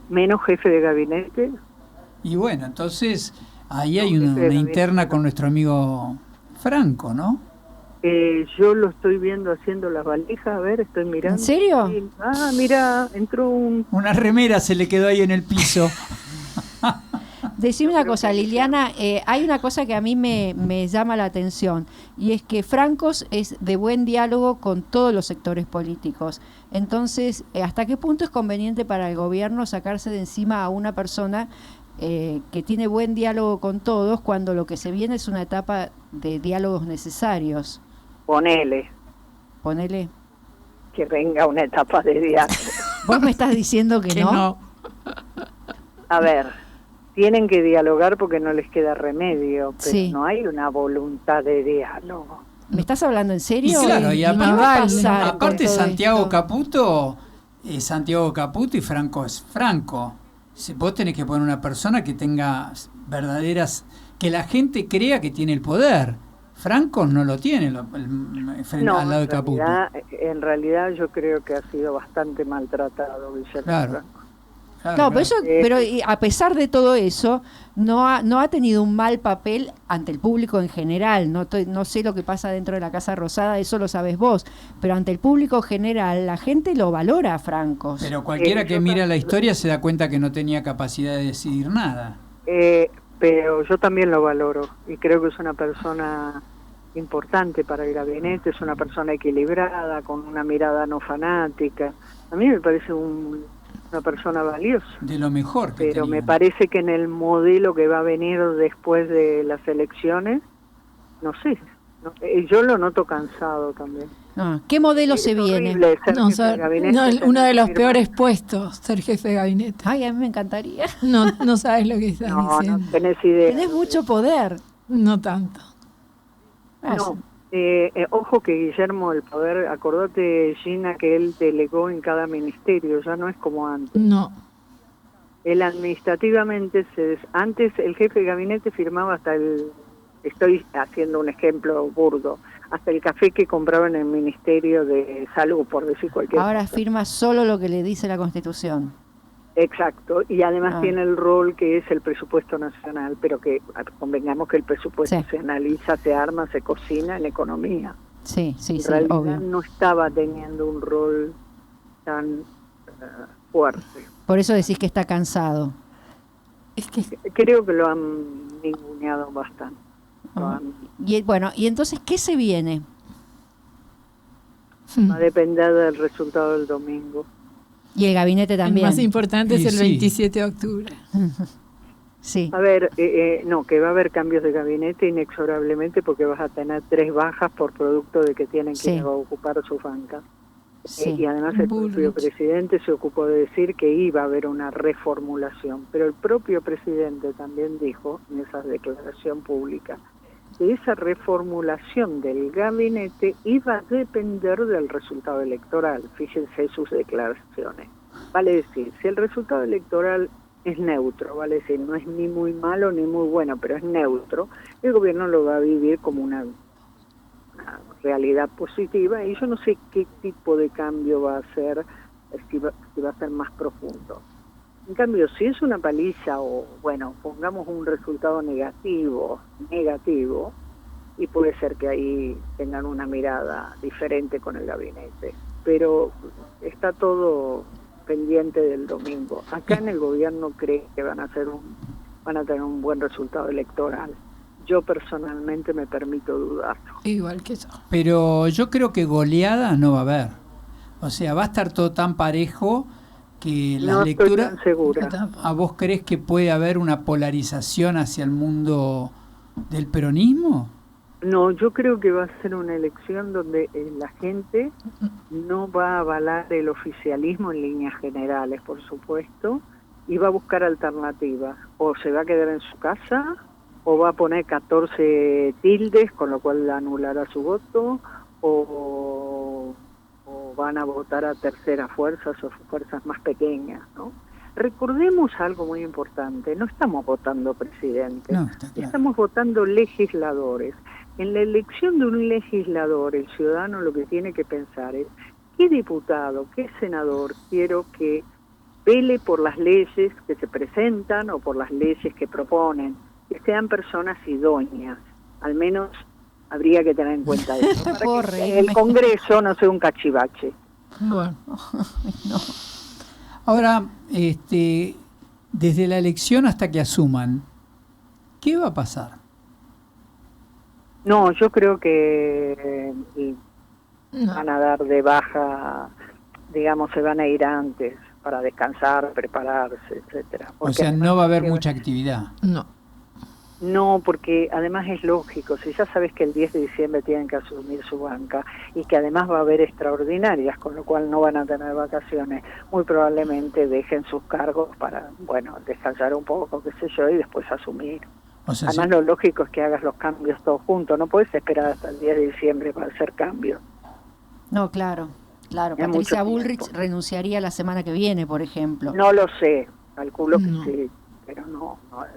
Menos jefe de gabinete. Y bueno, entonces ahí hay una interna con nuestro amigo Franco, ¿no? Yo lo estoy viendo haciendo las valijas, a ver, estoy mirando. ¿En serio? Sí. Mira, entró una remera se le quedó ahí en el piso. Decime una cosa, Liliana, hay una cosa que a mí me llama la atención, y es que Francos es de buen diálogo con todos los sectores políticos. Entonces, ¿hasta qué punto es conveniente para el gobierno sacarse de encima a una persona que tiene buen diálogo con todos, cuando lo que se viene es una etapa de diálogos necesarios? Ponele. Que venga una etapa de diálogo. ¿Vos me estás diciendo que no? A ver, tienen que dialogar porque no les queda remedio, pero sí. No hay una voluntad de diálogo. ¿Me estás hablando en serio? Y claro, y ¿Qué aparte, va a pasar con aparte todo Santiago esto? Caputo es Santiago Caputo y Franco es Franco. Vos tenés que poner una persona que tenga verdaderas, que la gente crea que tiene el poder. Franco no lo tiene al lado de Caputo. En realidad yo creo que ha sido bastante maltratado Guillermo Claro. Franco. No, pero a pesar de todo eso, no ha tenido un mal papel ante el público en general. No sé lo que pasa dentro de la Casa Rosada, eso lo sabes vos. Pero ante el público general, la gente lo valora a Franco. Pero cualquiera que mira la historia se da cuenta que no tenía capacidad de decidir nada. Pero yo también lo valoro y creo que es una persona importante para el gabinete, es una persona equilibrada, con una mirada no fanática. A mí me parece una persona valiosa. De lo mejor que Pero tenía. me parece que en el modelo que va a venir después de las elecciones, no sé, yo lo noto cansado también. ¿Qué modelo se viene? Uno de los peores puestos, ser jefe de gabinete. Ay, a mí me encantaría. No sabes lo que estás diciendo. No tenés idea. Tenés mucho poder. No tanto. No, ojo que Guillermo, el poder, acordate, Gina, que él delegó en cada ministerio, ya no es como antes. No. Él administrativamente, antes el jefe de gabinete firmaba hasta estoy haciendo un ejemplo burdo, hasta el café que compraba en el Ministerio de Salud, por decir cualquier Ahora cosa. firma solo lo que le dice la Constitución. Exacto, y además tiene el rol que es el presupuesto nacional, pero que convengamos que el presupuesto se analiza, se arma, se cocina en economía. Sí, en realidad obvio. no estaba teniendo un rol tan fuerte. Por eso decís que está cansado. Es que creo que lo han ninguneado bastante. Y bueno, y entonces, ¿qué se viene? Va a depender del resultado del domingo. Y el gabinete también. El más importante es el 27 de octubre. Sí. A ver, no, que va a haber cambios de gabinete inexorablemente porque vas a tener 3 bajas por producto de que tienen que ocupar su banca. Y además el propio presidente se ocupó de decir que iba a haber una reformulación, pero el propio presidente también dijo en esa declaración pública que esa reformulación del gabinete iba a depender del resultado electoral. Fíjense sus declaraciones. Vale decir, si el resultado electoral es neutro, vale decir, no es ni muy malo ni muy bueno, pero es neutro, el gobierno lo va a vivir como una realidad positiva, y yo no sé qué tipo de cambio va a ser, si va a ser más profundo. En cambio, si es una paliza o, bueno, pongamos un resultado negativo, y puede ser que ahí tengan una mirada diferente con el gabinete. Pero está todo pendiente del domingo. Acá en el gobierno cree que van a tener un buen resultado electoral. Yo personalmente me permito dudarlo. Igual que yo. Pero yo creo que goleada no va a haber. O sea, va a estar todo tan parejo que las lecturas... Estoy tan segura. ¿A vos crees que puede haber una polarización hacia el mundo del peronismo? No, yo creo que va a ser una elección donde la gente no va a avalar el oficialismo en líneas generales, por supuesto, y va a buscar alternativas. O se va a quedar en su casa, o va a poner 14 tildes, con lo cual anulará su voto, o van a votar a terceras fuerzas o fuerzas más pequeñas, ¿no? Recordemos algo muy importante, no estamos votando presidentes, estamos votando legisladores. En la elección de un legislador, el ciudadano lo que tiene que pensar es qué diputado, qué senador quiero que vele por las leyes que se presentan o por las leyes que proponen, que sean personas idóneas, al menos habría que tener en cuenta eso, para que el Congreso no sea un cachivache. Bueno. No. Ahora, desde la elección hasta que asuman, ¿qué va a pasar? No, yo creo que van a dar de baja, digamos, se van a ir antes para descansar, prepararse, etcétera. O sea, no va a haber mucha actividad. No, porque además es lógico, si ya sabes que el 10 de diciembre tienen que asumir su banca y que además va a haber extraordinarias, con lo cual no van a tener vacaciones, muy probablemente dejen sus cargos para, bueno, descansar un poco, qué sé yo, y después asumir. O sea, Además, lo lógico es que hagas los cambios todos juntos. No puedes esperar hasta el 10 de diciembre para hacer cambios. No, claro. Es Patricia mucho Bullrich tiempo. renunciaría la semana que viene, por ejemplo. No lo sé, calculo que No. sí, pero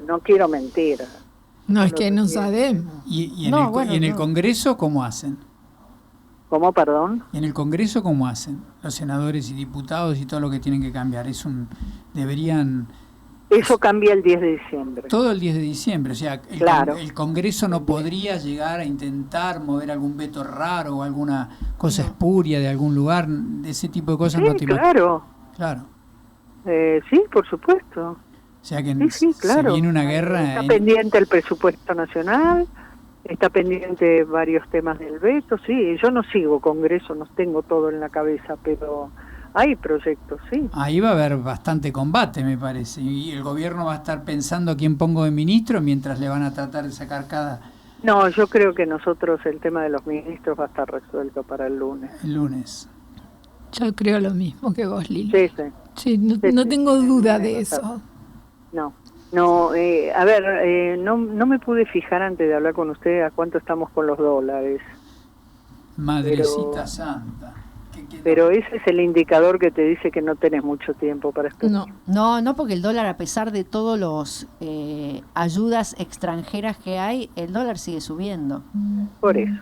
no quiero mentir. No, es lo que no sé. sabemos. ¿Y en, No, el, bueno, y en el no. Congreso cómo hacen? ¿Cómo, perdón? ¿Y en el Congreso cómo hacen? Los senadores y diputados y todo lo que tienen que cambiar. Deberían... Eso cambia el 10 de diciembre. Todo el 10 de diciembre, o sea, Claro. el Congreso no podría llegar a intentar mover algún veto raro o alguna cosa espuria de algún lugar, de ese tipo de cosas. Sí, No te imaginas. claro. Claro. Sí, por supuesto. O sea que Sí, claro. se viene una guerra. Está pendiente el presupuesto nacional, está pendiente varios temas del veto, sí. Yo no sigo Congreso, no tengo todo en la cabeza, pero hay proyectos, sí. Ahí va a haber bastante combate, me parece. Y el gobierno va a estar pensando a quién pongo de ministro mientras le van a tratar de sacar cada... No, yo creo que nosotros el tema de los ministros va a estar resuelto para el lunes. el lunes. Yo creo lo mismo que vos, Lili. Sí, sí. Sí, no, Sí, no sí. tengo duda de eso. No, a ver, no me pude fijar antes de hablar con usted a cuánto estamos con los dólares, Madrecita Pero- santa. pero ese es el indicador que te dice que no tenés mucho tiempo para esperar. No. No, porque el dólar, a pesar de todos los ayudas extranjeras que hay, el dólar sigue subiendo. Por eso,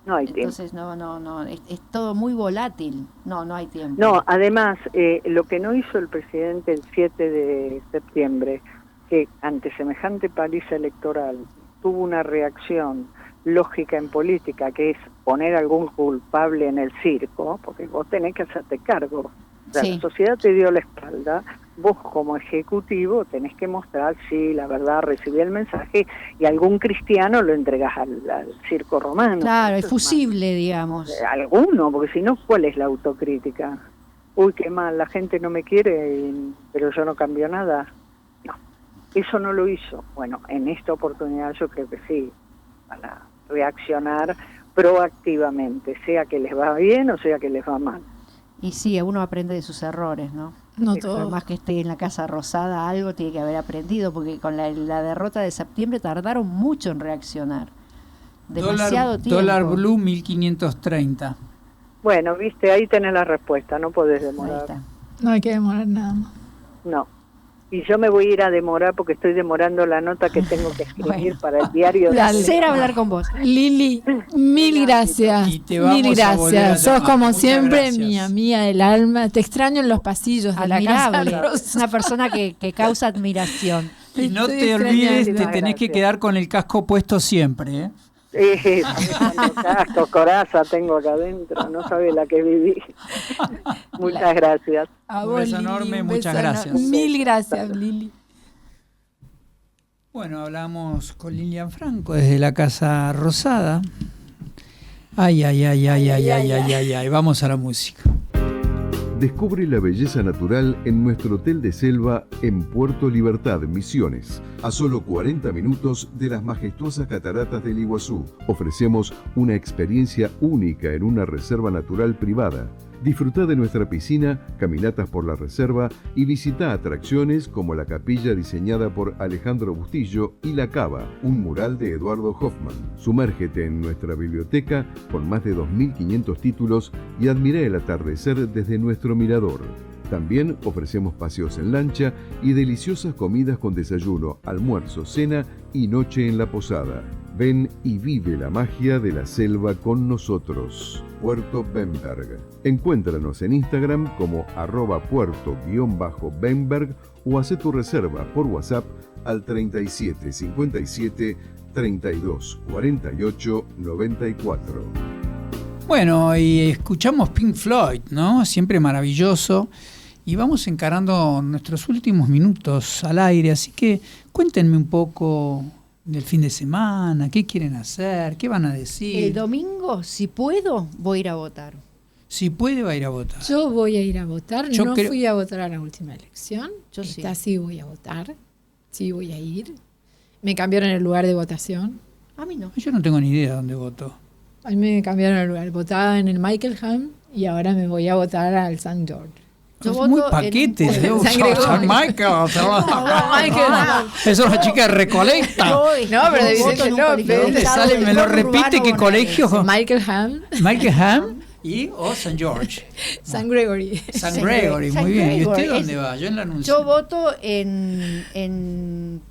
no hay tiempo. Entonces, no, es todo muy volátil. No hay tiempo. No, además, lo que no hizo el presidente el 7 de septiembre, que ante semejante paliza electoral tuvo una reacción lógica en política, que es poner algún culpable en el circo, porque vos tenés que hacerte cargo. O sea, Sí. la sociedad te dio la espalda, vos como ejecutivo tenés que mostrar, sí, la verdad, recibí el mensaje, y algún cristiano lo entregás al circo romano. Claro, es Eso más. fusible, digamos. Alguno, porque si no, ¿cuál es la autocrítica? Uy, qué mal, la gente no me quiere, pero yo no cambio nada. No, eso no lo hizo. Bueno, en esta oportunidad yo creo que sí, van a reaccionar proactivamente, sea que les va bien o sea que les va mal. Y sí, uno aprende de sus errores, ¿no? No Por todo. más que esté en la Casa Rosada, algo tiene que haber aprendido, porque con la derrota de septiembre tardaron mucho en reaccionar. Demasiado tiempo. Dólar Blue 1530. Bueno, viste, ahí tenés la respuesta, no podés Ahí demorar. está. No hay que demorar nada más. No. Y yo me voy a ir a demorar porque estoy demorando la nota que tengo que escribir Bueno. para el diario. Dale. Placer hablar con vos. Lili, mil gracias. Y te vamos Mil a volver a gracias. Sos llamar. como Muchas siempre gracias. mi amiga del alma. Te extraño en los pasillos de la Admirable. Casa Rosa. Una persona que causa admiración. Y no Estoy te olvides, te extrañando. tenés que Gracias. quedar con el casco puesto siempre, ¿eh? Casco, coraza tengo acá adentro, no sabe la que viví. Muchas gracias. A Un vos, beso Lili, enorme, un muchas beso gracias. enorme. Mil gracias, Lili. Bueno, hablamos con Lilian Franco desde la Casa Rosada. Ay, vamos a la música. Descubre la belleza natural en nuestro hotel de selva en Puerto Libertad, Misiones. A solo 40 minutos de las majestuosas cataratas del Iguazú, ofrecemos una experiencia única en una reserva natural privada. Disfruta de nuestra piscina, caminatas por la reserva y visita atracciones como la capilla diseñada por Alejandro Bustillo y La Cava, un mural de Eduardo Hoffman. Sumérgete en nuestra biblioteca con más de 2.500 títulos y admira el atardecer desde nuestro mirador. También ofrecemos paseos en lancha y deliciosas comidas con desayuno, almuerzo, cena y noche en la posada. Ven y vive la magia de la selva con nosotros. Puerto Bemberg. Encuéntranos en Instagram como @puerto_Bemberg o haz tu reserva por WhatsApp al 37 57 32 48 94. Bueno, y escuchamos Pink Floyd, ¿no? Siempre maravilloso. Y vamos encarando nuestros últimos minutos al aire, así que cuéntenme un poco del fin de semana, qué quieren hacer, qué van a decir. El domingo, si puedo, voy a ir a votar. Si puede, va a ir a votar. Yo voy a ir a votar. Yo no creo- fui a votar a la última elección. Yo sí. Esta sí voy a votar. Sí voy a ir. Me cambiaron el lugar de votación. A mí no. Yo no tengo ni idea dónde votó. A mí me cambiaron el lugar. Votaba en el Michaelham y ahora me voy a votar al St. George. Yo Son muy voto paquetes. en- ¿eh? San Gregorio. San Michael. Eso es la chica de Recoleta. Yo, No, pero de yo voto Vicente en un López. colegio ¿Dónde ubicado sale? en ¿Me el lo conurbano repite? ¿Qué bonaerense. colegio? Michael Ham, Michaelham y o St. George. San Gregory. San Gregory, San muy bien. ¿Y usted Gregory. dónde va? Yo en la Anuncia. Yo voto en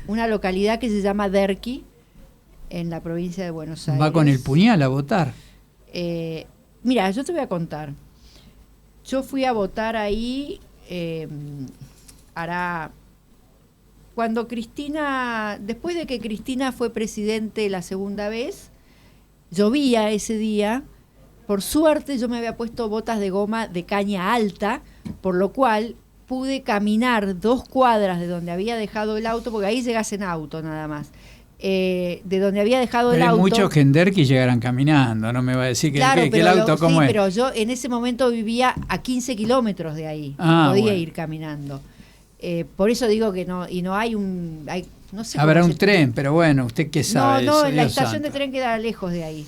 una localidad que se llama Derqui, en la provincia de Buenos Aires. Va con el puñal a votar. Mira, yo te voy a contar. Yo fui a votar ahí, cuando Cristina, después de que Cristina fue presidente la segunda vez, llovía ese día. Por suerte yo me había puesto botas de goma de caña alta, por lo cual pude caminar 2 cuadras de donde había dejado el auto, porque ahí llegas en auto nada más. De donde había dejado Pero el hay auto. muchos que en Derqui llegarán caminando, no me va a decir que, Claro, que el pero auto cómo sí, es. pero yo en ese momento vivía a 15 kilómetros de ahí. Ah, Podía bueno. ir caminando. Por eso digo que no, y no hay no sé Habrá cómo un se- tren, pero bueno, ¿usted qué sabe? No, eso? la Dios estación de santo. tren queda lejos de ahí.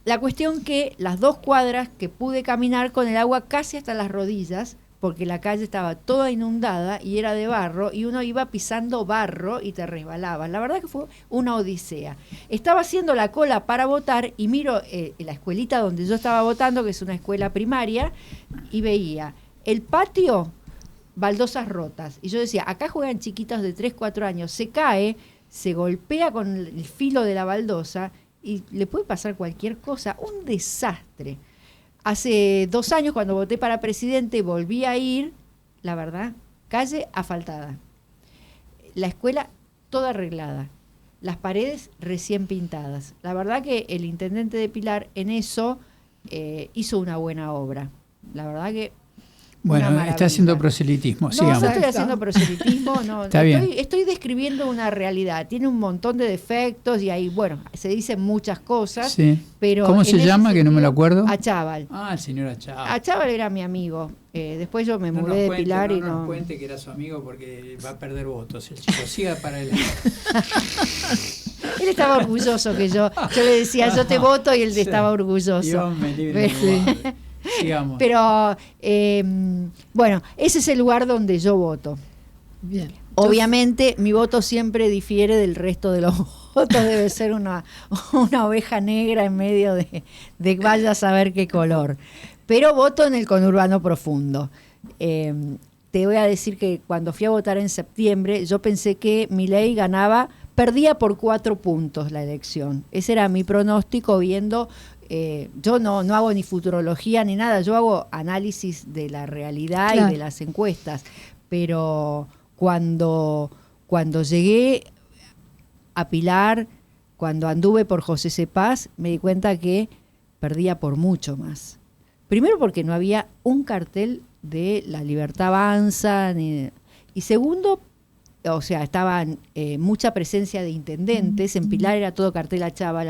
La cuestión que las 2 cuadras que pude caminar con el agua casi hasta las rodillas, porque la calle estaba toda inundada y era de barro, y uno iba pisando barro y te resbalabas. La verdad que fue una odisea. Estaba haciendo la cola para votar y miro la escuelita donde yo estaba votando, que es una escuela primaria, y veía el patio, baldosas rotas. Y yo decía, acá juegan chiquitos de 3, 4 años, se cae, se golpea con el filo de la baldosa y le puede pasar cualquier cosa. Un desastre. Hace 2 años, cuando voté para presidente, volví a ir, la verdad, calle asfaltada. La escuela toda arreglada. Las paredes recién pintadas. La verdad que el intendente de Pilar en eso hizo una buena obra. La verdad que Bueno, una está haciendo maravilla. proselitismo, No, sigamos. no estoy Está. haciendo proselitismo, no. Está bien. Estoy describiendo una realidad. Tiene un montón de defectos y ahí, bueno, se dicen muchas cosas, Sí. pero... ¿Cómo en se ese llama? Que no me lo sentido, acuerdo. Achával. Ah, el señor Achával. Achával era mi amigo. Después yo me No mudé nos de cuente, Pilar y no nos no... cuente que era su amigo porque va a perder votos. El chico siga para adelante. Él estaba orgulloso que yo le decía, yo te voto, y él Sí. estaba orgulloso. Dios me libre, Sí. me guarde. Sigamos. Pero, bueno, ese es el lugar donde yo voto. Bien. Obviamente mi voto siempre difiere del resto de los votos, debe ser una oveja negra en medio de vaya a saber qué color. Pero voto en el conurbano profundo. Te voy a decir que cuando fui a votar en septiembre, yo pensé que Milei perdía por 4 puntos la elección. Ese era mi pronóstico viendo... yo no hago ni futurología ni nada, yo hago análisis de la realidad Claro. y de las encuestas, pero cuando llegué a Pilar, cuando anduve por José Cepaz, me di cuenta que perdía por mucho más. Primero porque no había un cartel de La Libertad Avanza, y segundo, o sea, estaban mucha presencia de intendentes. En Pilar era todo cartel Achával.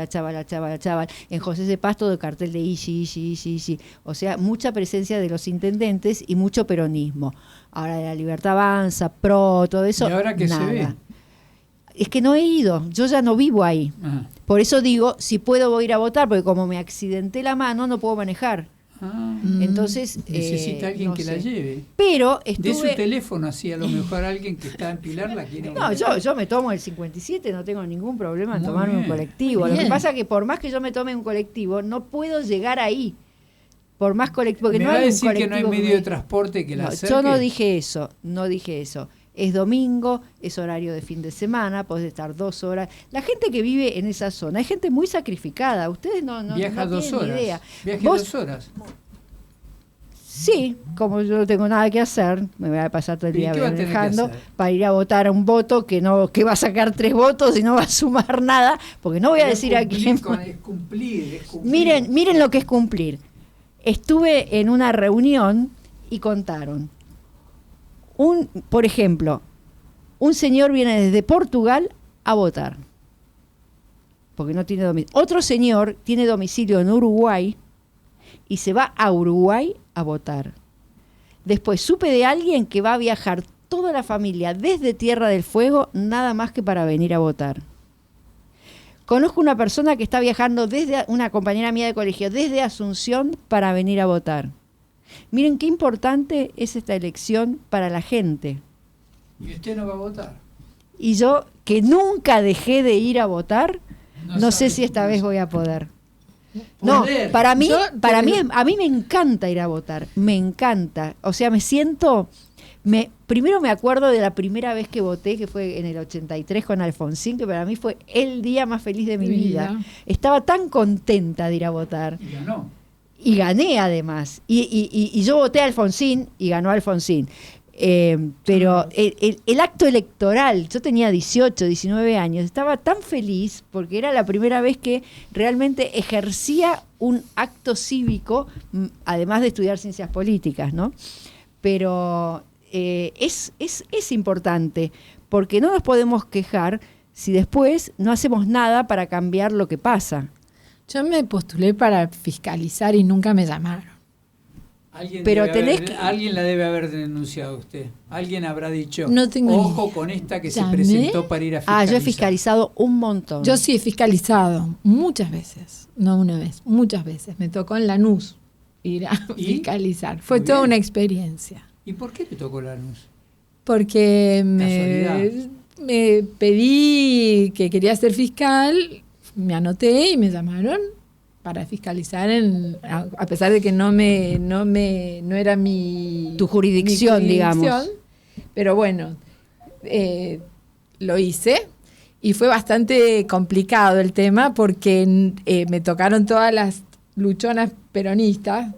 En José Cepaz todo cartel de Ishi. O sea, mucha presencia de los intendentes y mucho peronismo. Ahora de La Libertad Avanza, PRO, todo eso, ¿Y ahora qué nada. se ve? Es que no he ido, yo ya no vivo ahí. Ah. Por eso digo, si puedo ir a votar, porque como me accidenté la mano, no puedo manejar. Ah. Entonces, Necesita alguien no que la sé. lleve. Pero De su estuve... teléfono, así a lo mejor alguien que está en Pilar la quiere. No, yo me tomo el 57, no tengo ningún problema en Muy tomarme bien, un colectivo. muy Lo que bien. pasa es que por más que yo me tome un colectivo, no puedo llegar ahí. Por más colectivo, porque Me no va a hay un decir que no hay colectivo medio me- de transporte que la No, acerque. yo no dije eso. Es domingo, es horario de fin de semana, podés estar 2 horas. La gente que vive en esa zona, hay gente muy sacrificada. Ustedes no Viaja no 2 tienen horas. ni idea. Viaje Vos- 2 horas. Sí, como yo no tengo nada que hacer, me voy a pasar todo el ¿Y día qué va a tener que viajando hacer? para ir a votar a un voto que va a sacar 3 votos y no va a sumar nada, porque no voy a Pero decir a cumplir quién. es cumplir. Miren lo que es cumplir. Estuve en una reunión y contaron. Por ejemplo, un señor viene desde Portugal a votar, porque no tiene domicilio. Otro señor tiene domicilio en Uruguay y se va a Uruguay a votar. Después supe de alguien que va a viajar toda la familia desde Tierra del Fuego, nada más que para venir a votar. Conozco una persona que está viajando una compañera mía de colegio, desde Asunción para venir a votar. Miren qué importante es esta elección para la gente. ¿Y usted no va a votar? Y yo, que nunca dejé de ir a votar, no sé si esta vez voy a poder. No, para mí, a mí me encanta ir a votar, me encanta. O sea, me siento... primero me acuerdo de la primera vez que voté, que fue en el 83 con Alfonsín, que para mí fue el día más feliz de mi vida. Estaba tan contenta de ir a votar. Y ganó. Y gané además. Y yo voté a Alfonsín y ganó Alfonsín. Pero el acto electoral, yo tenía 18, 19 años, estaba tan feliz porque era la primera vez que realmente ejercía un acto cívico, además de estudiar ciencias políticas, ¿no? Pero es importante, porque no nos podemos quejar si después no hacemos nada para cambiar lo que pasa. Yo me postulé para fiscalizar y nunca me llamaron. Alguien la debe haber denunciado a usted. Alguien habrá dicho, no tengo ojo con esta que se presentó para ir a fiscalizar. Yo he fiscalizado un montón. Yo sí he fiscalizado muchas veces, no una vez, muchas veces. Me tocó en Lanús ir a fiscalizar. Fue toda una experiencia. ¿Y por qué te tocó Lanús? Porque me pedí que quería ser fiscal, me anoté y me llamaron para fiscalizar, a pesar de que no era tu jurisdicción, digamos. Pero bueno, lo hice y fue bastante complicado el tema porque me tocaron todas las luchonas peronistas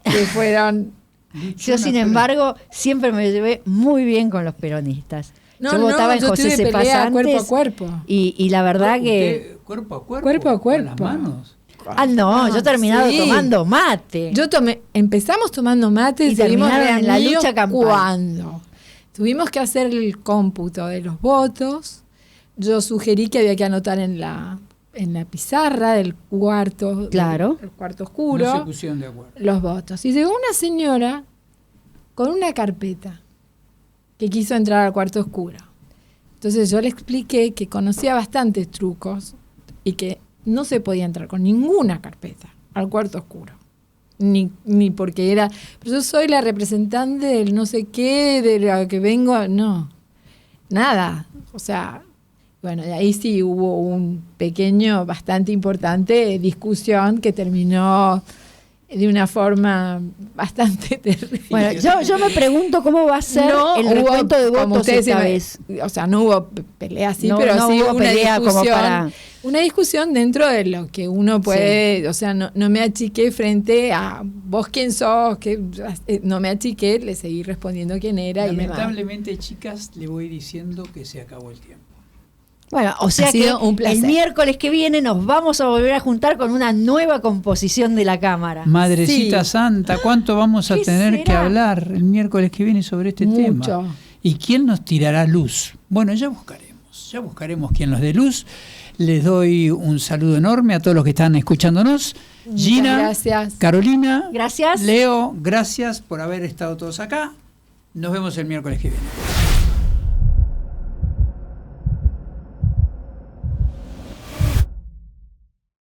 que fueron... Yo, sin embargo, siempre me llevé muy bien con los peronistas. Yo votaba en José C. Pasantes, cuerpo a cuerpo. Y la verdad que... ¿Cuerpo a cuerpo? Cuerpo a cuerpo. ¿Con las manos? Yo terminaba tomando mate. Empezamos tomando mate y terminaron en la lucha campal. Cuando tuvimos que hacer el cómputo de los votos, yo sugerí que había que anotar en la pizarra del cuarto, el cuarto oscuro, no se pusieron de acuerdo, los votos. Y llegó una señora con una carpeta que quiso entrar al cuarto oscuro. Entonces yo le expliqué que conocía bastantes trucos y que no se podía entrar con ninguna carpeta al cuarto oscuro. Ni porque era... Pero yo soy la representante del no sé qué, de la que vengo... No, nada. O sea, bueno, y ahí sí hubo un pequeño, bastante importante discusión que terminó de una forma bastante terrible. Bueno, yo me pregunto cómo va a ser el recuento de votos esta vez. O sea, no hubo pelea así, pero sí hubo una discusión. Una discusión dentro de lo que uno puede, o sea, no me achiqué frente a vos quién sos, no me achiqué, le seguí respondiendo quién era. Lamentablemente, chicas, le voy diciendo que se acabó el tiempo. Bueno, o sea que el miércoles que viene nos vamos a volver a juntar con una nueva composición de la Cámara. Madrecita Santa, ¿cuánto vamos a tener que hablar el miércoles que viene sobre este tema? ¿Y quién nos tirará luz? Bueno, ya buscaremos quién nos dé luz. Les doy un saludo enorme a todos los que están escuchándonos. Gina, gracias. Carolina, gracias. Leo, gracias por haber estado todos acá. Nos vemos el miércoles que viene.